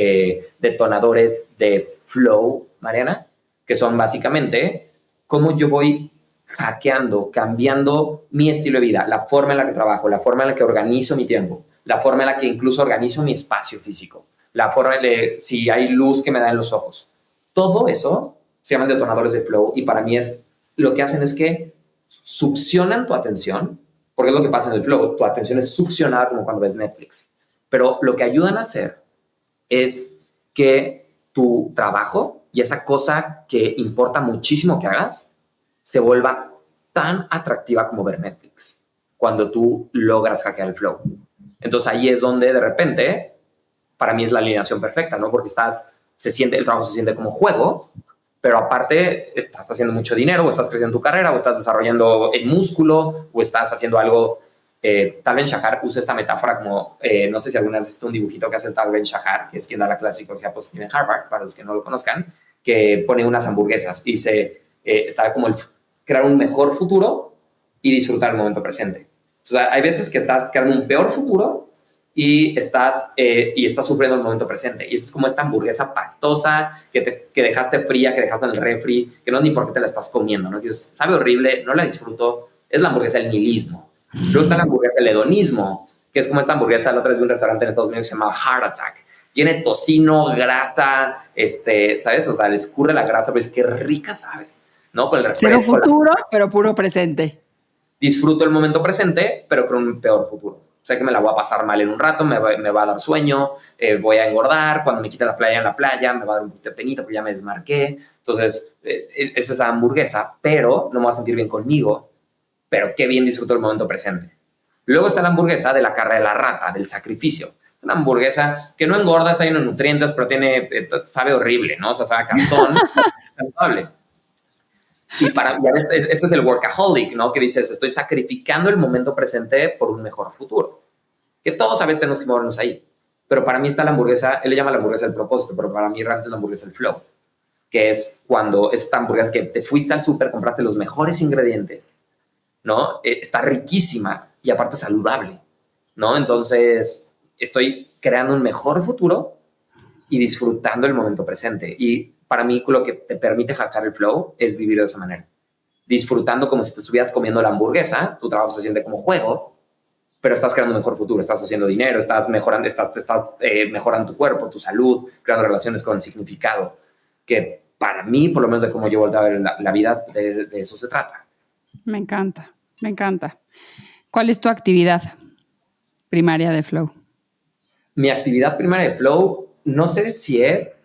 B: detonadores de flow, Mariana, que son básicamente cómo yo voy hackeando, cambiando mi estilo de vida, la forma en la que trabajo, la forma en la que organizo mi tiempo, la forma en la que incluso organizo mi espacio físico, la forma de si hay luz que me da en los ojos. Todo eso se llaman detonadores de flow y para mí es lo que hacen es que succionan tu atención, porque es lo que pasa en el flow, tu atención es succionada como cuando ves Netflix. Pero lo que ayudan a hacer es que tu trabajo y esa cosa que importa muchísimo que hagas se vuelva tan atractiva como ver Netflix cuando tú logras hackear el flow. Entonces ahí es donde de repente, para mí es la alineación perfecta, ¿no? Porque el trabajo se siente como juego, pero aparte estás haciendo mucho dinero, o estás creciendo tu carrera, o estás desarrollando el músculo, o estás haciendo algo. Tal Ben Shahar usa esta metáfora como, no sé si alguna vez has visto un dibujito que hace Tal Ben Shahar, que es quien da la clase de psicología positiva en Harvard, para los que no lo conozcan, que pone unas hamburguesas y está como crear un mejor futuro y disfrutar el momento presente. O sea, hay veces que estás creando un peor futuro y estás sufriendo el momento presente. Y es como esta hamburguesa pastosa que dejaste fría, que dejaste en el refri, que no es ni por qué te la estás comiendo, ¿no? Que dices, sabe horrible, no la disfruto. Es la hamburguesa del nihilismo. Luego está la hamburguesa del hedonismo, que es como esta hamburguesa, la otra vez de un restaurante en Estados Unidos que se llama Heart Attack. Tiene tocino, grasa, ¿sabes? O sea, le escurre la grasa, pero es que rica sabe, ¿no? Con el refresco.
A: Cero futuro, pero puro presente.
B: Disfruto el momento presente, pero con un peor futuro. Sé que me la voy a pasar mal en un rato, me va a dar sueño, voy a engordar, cuando me quite la playa en la playa, me va a dar un poquito de penita porque ya me desmarqué. Entonces, es esa hamburguesa, pero no me va a sentir bien conmigo, pero qué bien disfruto el momento presente. Luego está la hamburguesa de la carne de la rata, del sacrificio. Es una hamburguesa que no engorda, está lleno de nutrientes, pero sabe horrible, ¿no? O sea, sabe a cartón, saludable. Y ya ves, este es el workaholic, ¿no? Que dices, estoy sacrificando el momento presente por un mejor futuro. Que todos a veces tenemos que movernos ahí. Pero para mí está la hamburguesa, él le llama la hamburguesa del propósito, pero para mí realmente es la hamburguesa del flow. Que es cuando esta hamburguesa que te fuiste al súper, compraste los mejores ingredientes, ¿no? Está riquísima y aparte saludable, ¿no? Entonces, estoy creando un mejor futuro y disfrutando el momento presente. Y para mí lo que te permite hackear el flow es vivir de esa manera. Disfrutando como si te estuvieras comiendo la hamburguesa, tu trabajo se siente como juego, pero estás creando un mejor futuro, estás haciendo dinero, estás mejorando, mejorando tu cuerpo, tu salud, creando relaciones con significado, que para mí, por lo menos de cómo yo volteo a ver la vida, de eso se trata.
A: Me encanta, me encanta. ¿Cuál es tu actividad primaria de flow?
B: Mi actividad primaria de flow, no sé si es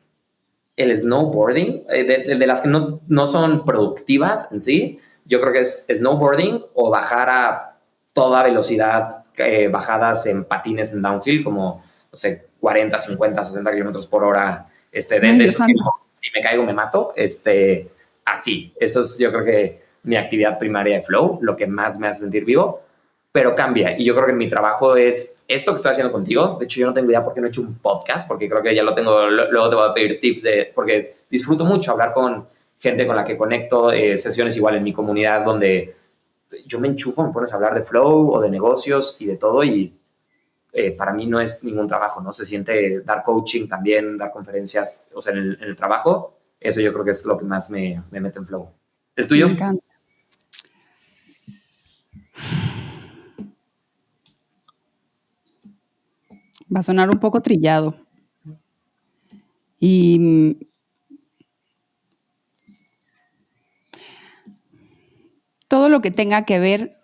B: el snowboarding, de las que no son productivas en sí. Yo creo que es snowboarding o bajar a toda velocidad, bajadas en patines en downhill, como, no sé, 40, 50, 60 kilómetros por hora. De esos que si me caigo me mato. Así. Eso es, yo creo que mi actividad primaria de flow, lo que más me hace sentir vivo, pero cambia. Y yo creo que mi trabajo es esto que estoy haciendo contigo. De hecho, yo no tengo idea por qué no he hecho un podcast, porque creo que ya lo tengo. Luego te voy a pedir tips porque disfruto mucho hablar con gente con la que conecto, sesiones igual en mi comunidad donde yo me enchufo, me pones a hablar de flow o de negocios y de todo y para mí no es ningún trabajo, ¿no? Se siente dar coaching también, dar conferencias, o sea, en el trabajo. Eso yo creo que es lo que más me mete en flow. ¿El tuyo?
A: Me encanta. Va a sonar un poco trillado. Y todo lo que tenga que ver.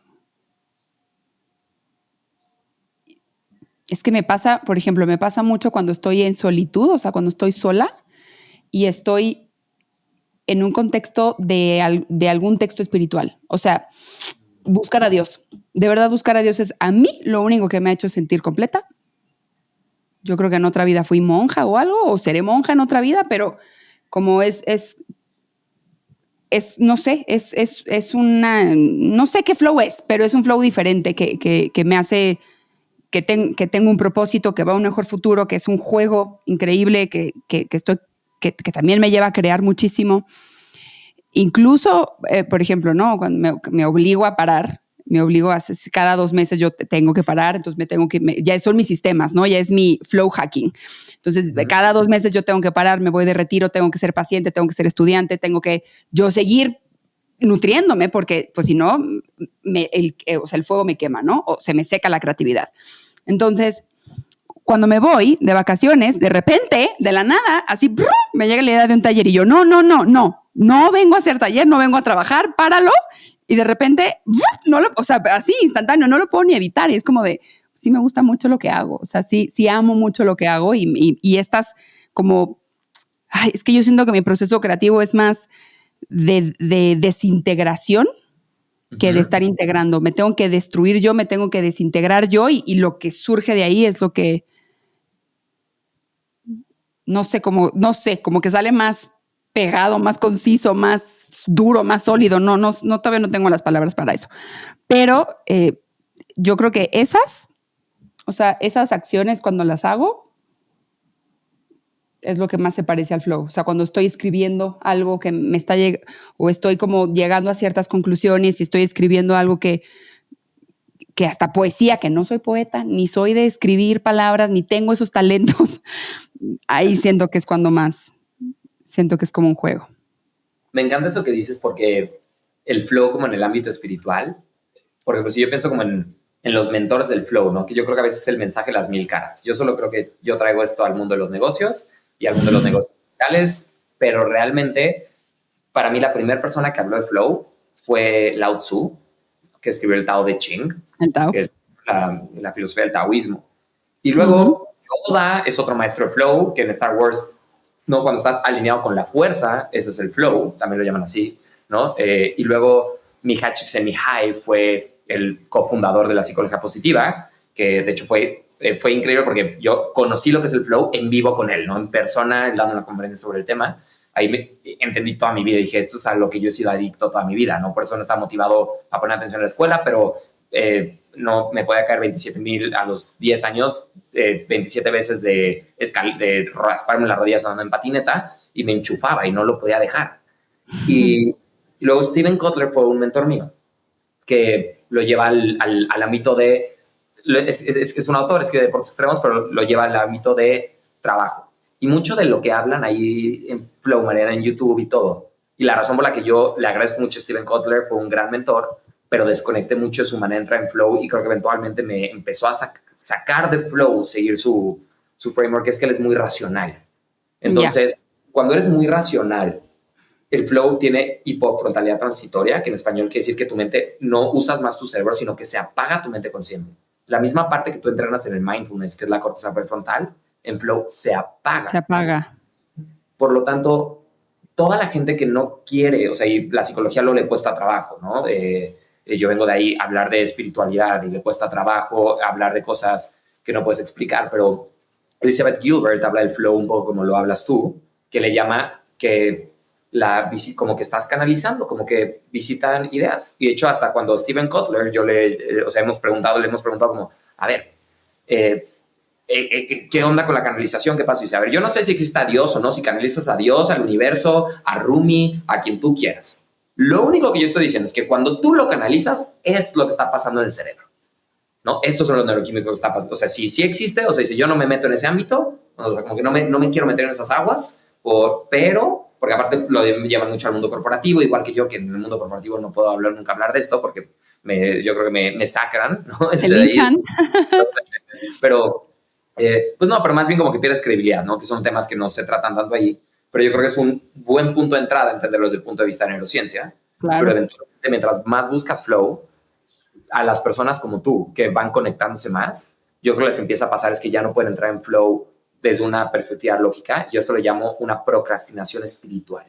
A: Es que me pasa, por ejemplo, me pasa mucho cuando estoy en solitud, o sea, cuando estoy sola y estoy en un contexto de algún texto espiritual. O sea, buscar a Dios. De verdad, buscar a Dios es a mí lo único que me ha hecho sentir completa. Yo creo que en otra vida fui monja o algo, o seré monja en otra vida, pero como no sé, es una, no sé qué flow es, pero es un flow diferente que me hace que tengo un propósito, que va a un mejor futuro, que es un juego increíble, que también me lleva a crear muchísimo. Incluso, por ejemplo, ¿no? Cuando me obligo a parar, cada 2 meses yo tengo que parar, entonces ya son mis sistemas, ¿no? Ya es mi flow hacking. Entonces, cada 2 meses yo tengo que parar, me voy de retiro, tengo que ser paciente, tengo que ser estudiante, tengo que yo seguir nutriéndome, porque pues si no, el fuego me quema, ¿no? O se me seca la creatividad. Entonces, cuando me voy de vacaciones, de repente, de la nada, así, ¡brum!, me llega la idea de un taller y yo, no vengo a hacer taller, no vengo a trabajar, páralo. Y de repente, ¡brum!, o sea, así, instantáneo, no lo puedo ni evitar. Y es como de, sí me gusta mucho lo que hago. O sea, sí amo mucho lo que hago y estas como, es que yo siento que mi proceso creativo es más de desintegración que de estar integrando. Me tengo que destruir yo, me tengo que desintegrar yo y lo que surge de ahí es lo que no sé, como que sale más pegado, más conciso, más duro, más sólido. No, todavía no tengo las palabras para eso. Pero yo creo que esas acciones cuando las hago es lo que más se parece al flow. O sea, cuando estoy escribiendo algo que me está o estoy como llegando a ciertas conclusiones y estoy escribiendo algo que hasta poesía, que no soy poeta, ni soy de escribir palabras, ni tengo esos talentos, ahí siento que es cuando más, siento que es como un juego.
B: Me encanta eso que dices porque el flow como en el ámbito espiritual, por ejemplo, si yo pienso como en los mentores del flow, ¿no? Que yo creo que a veces es el mensaje de las 1000 caras. Yo solo creo que yo traigo esto al mundo de los negocios y al mundo de los negocios digitales, pero realmente para mí la primera persona que habló de flow fue Lao Tzu, que escribió el Tao de Ching, que es la filosofía del taoísmo. Y luego Yoda es otro maestro de flow, que en Star Wars, ¿no? Cuando estás alineado con la fuerza, ese es el flow, también lo llaman así, ¿no? Y luego Mihaly Csikszentmihalyi fue el cofundador de la psicología positiva, que de hecho fue increíble porque yo conocí lo que es el flow en vivo con él, ¿no? En persona, dando una conferencia sobre el tema. Ahí entendí toda mi vida y dije, esto es a lo que yo he sido adicto toda mi vida, ¿no? Por eso no estaba motivado a poner atención en la escuela, pero no me podía caer 27,000 a los 10 años, 27 veces de rasparme las rodillas andando en patineta y me enchufaba y no lo podía dejar. Y luego Steven Kotler fue un mentor mío que lo lleva al ámbito de, es un autor, escribe deportes extremos, pero lo lleva al ámbito de trabajo. Y mucho de lo que hablan ahí en Flow Manera, en YouTube y todo. Y la razón por la que yo le agradezco mucho a Steven Kotler, fue un gran mentor, pero desconecté mucho de su manera de entrar en Flow y creo que eventualmente me empezó a sacar de Flow, seguir su framework, que es que él es muy racional. Entonces, cuando eres muy racional, el Flow tiene hipofrontalidad transitoria, que en español quiere decir que tu mente no usas más tu cerebro, sino que se apaga tu mente consciente. La misma parte que tú entrenas en el mindfulness, que es la corteza prefrontal, en Flow se apaga.
A: Se apaga.
B: Por lo tanto, toda la gente que no quiere, o sea, y la psicología lo le cuesta trabajo, ¿no? Yo vengo de ahí a hablar de espiritualidad y le cuesta trabajo hablar de cosas que no puedes explicar, pero Elizabeth Gilbert habla del flow un poco como lo hablas tú, que le llama que como que estás canalizando, como que visitan ideas. Y de hecho, hasta cuando Steven Kotler, le hemos preguntado como, a ver, ¿qué onda con la canalización? ¿Qué pasa? Y dice, a ver, yo no sé si existe a Dios o no, si canalizas a Dios, al universo, a Rumi, a quien tú quieras. Lo único que yo estoy diciendo es que cuando tú lo canalizas, es lo que está pasando en el cerebro, ¿no? Estos son los neuroquímicos que está pasando. O sea, si sí existe, o sea, si yo no me meto en ese ámbito, o sea, como que no me quiero meter en esas aguas, pero, porque aparte lo llevan mucho al mundo corporativo, igual que yo, que en el mundo corporativo no puedo nunca hablar de esto, porque yo creo que me sacran, ¿no?
A: Se linchan.
B: Pero, pues no, pero más bien como que pierdes credibilidad, ¿no? Que son temas que no se tratan tanto ahí. Pero yo creo que es un buen punto de entrada entenderlo desde el punto de vista de neurociencia.
A: Claro.
B: Pero eventualmente, mientras más buscas flow, a las personas como tú, que van conectándose más, yo creo que les empieza a pasar es que ya no pueden entrar en flow desde una perspectiva lógica. Yo esto le llamo una procrastinación espiritual,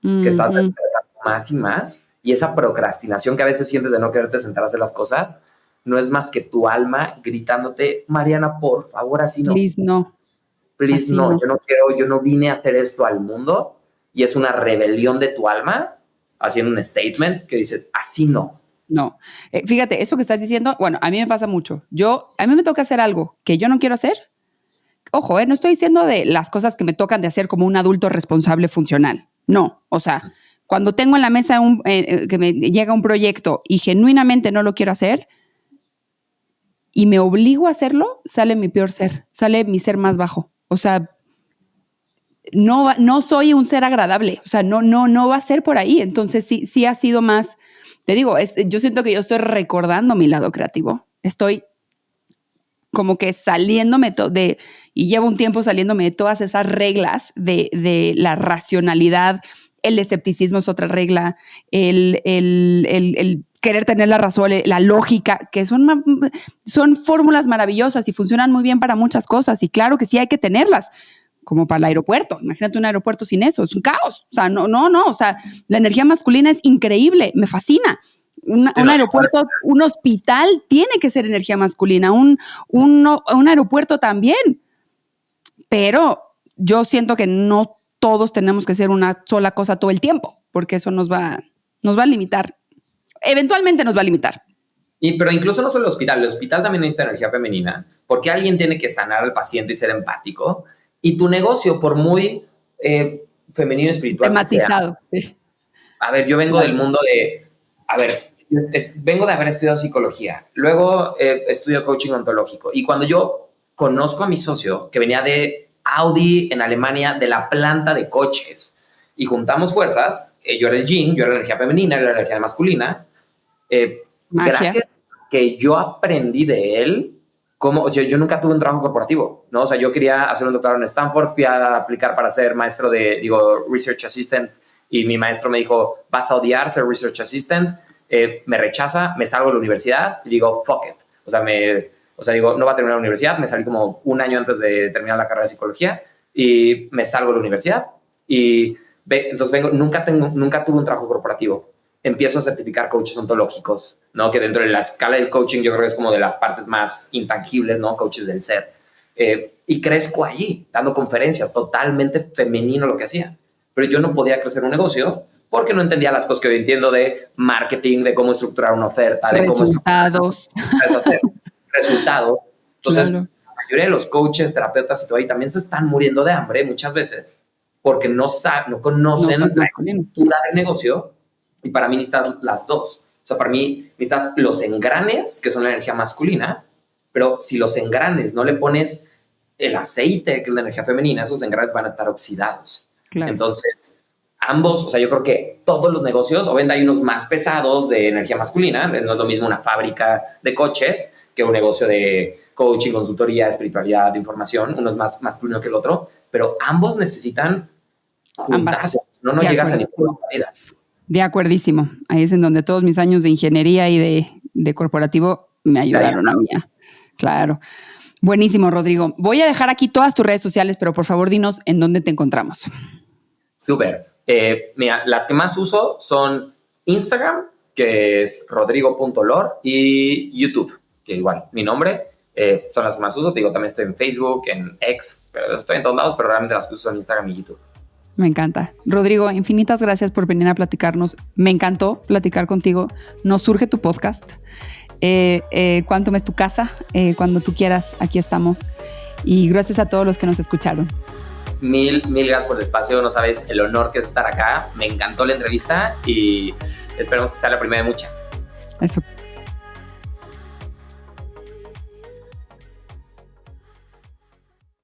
B: que estás despertando más y más, y esa procrastinación que a veces sientes de no quererte sentar a hacer las cosas, no es más que tu alma gritándote, Mariana, por favor, así no.
A: Please, no.
B: Please, no. Yo no quiero, yo no vine a hacer esto al mundo, y es una rebelión de tu alma haciendo un statement que dice, así no.
A: No. Fíjate, eso que estás diciendo, bueno, a mí me pasa mucho. A mí me toca hacer algo que yo no quiero hacer. Ojo, no estoy diciendo de las cosas que me tocan de hacer como un adulto responsable funcional. No, o sea, cuando tengo en la mesa que me llega un proyecto y genuinamente no lo quiero hacer y me obligo a hacerlo, sale mi peor ser, sale mi ser más bajo. O sea, no soy un ser agradable. O sea, no va a ser por ahí. Entonces sí ha sido más. Te digo, yo siento que yo estoy recordando mi lado creativo. Estoy como que saliéndome y llevo un tiempo saliéndome de todas esas reglas de la racionalidad. El escepticismo es otra regla. El querer tener la razón, la lógica, que son fórmulas maravillosas y funcionan muy bien para muchas cosas. Y claro que sí hay que tenerlas. Como para el aeropuerto. Imagínate un aeropuerto sin eso. Es un caos. O sea, no. O sea, la energía masculina es increíble. Me fascina. Un aeropuerto, un hospital tiene que ser energía masculina. Un aeropuerto también. Pero yo siento que no todos tenemos que ser una sola cosa todo el tiempo, porque eso nos va a limitar. Eventualmente nos va a limitar.
B: Pero incluso no solo el hospital también necesita energía femenina, porque alguien tiene que sanar al paciente y ser empático. Y tu negocio, por muy femenino y espiritual
A: sistematizado.
B: Que sea, a ver, yo vengo del mundo vengo de haber estudiado psicología, luego estudio coaching ontológico. Y cuando yo conozco a mi socio, que venía de Audi en Alemania, de la planta de coches, y juntamos fuerzas, yo era el yin, yo era la energía femenina, yo era la energía masculina, gracias que yo aprendí de él. Yo nunca tuve un trabajo corporativo, ¿no? O sea, yo quería hacer un doctorado en Stanford, fui a aplicar para ser maestro Research Assistant, y mi maestro me dijo, vas a odiar ser Research Assistant, me rechaza, me salgo de la universidad y digo, fuck it. O sea, digo, no va a terminar la universidad, me salí como un año antes de terminar la carrera de psicología y me salgo de la universidad y entonces nunca tuve un trabajo corporativo. Empiezo a certificar coaches ontológicos, ¿no? Que dentro de la escala del coaching yo creo que es como de las partes más intangibles, ¿no? Coaches del ser. Y crezco allí, dando conferencias, totalmente femenino lo que hacía. Pero yo no podía crecer un negocio porque no entendía las cosas que hoy entiendo de marketing, de cómo estructurar una oferta, de cómo
A: resultados.
B: Resultados. Entonces,
A: claro.
B: La mayoría de los coaches, terapeutas y todo ahí también se están muriendo de hambre muchas veces porque no conocen la estructura del negocio. Y para mí necesitas las dos. O sea, para mí necesitas los engranes, que son la energía masculina, pero si los engranes no le pones el aceite, que es la energía femenina, esos engranes van a estar oxidados. Claro. Entonces, ambos, o sea, yo creo que todos los negocios, obviamente hay unos más pesados de energía masculina, no es lo mismo una fábrica de coches que un negocio de coaching, consultoría, espiritualidad, de información, uno es más masculino que el otro, pero ambos necesitan juntarse, no llegas a ninguna manera.
A: De acuerdísimo. Ahí es en donde todos mis años de ingeniería y de corporativo me ayudaron a mí. Claro. Buenísimo, Rodrigo. Voy a dejar aquí todas tus redes sociales, pero por favor dinos en dónde te encontramos.
B: Súper. Mira, las que más uso son Instagram, que es rodrigo.lor, y YouTube, que igual, mi nombre, son las que más uso. Te digo, también estoy en Facebook, en X, pero estoy en todos lados, pero realmente las que uso son Instagram y YouTube.
A: Me encanta. Rodrigo, infinitas gracias por venir a platicarnos. Me encantó platicar contigo. Nos surge tu podcast. Quantum es tu casa. Cuando tú quieras, aquí estamos. Y gracias a todos los que nos escucharon.
B: Mil gracias por el espacio. No sabes el honor que es estar acá. Me encantó la entrevista y esperemos que sea la primera de muchas.
A: Eso.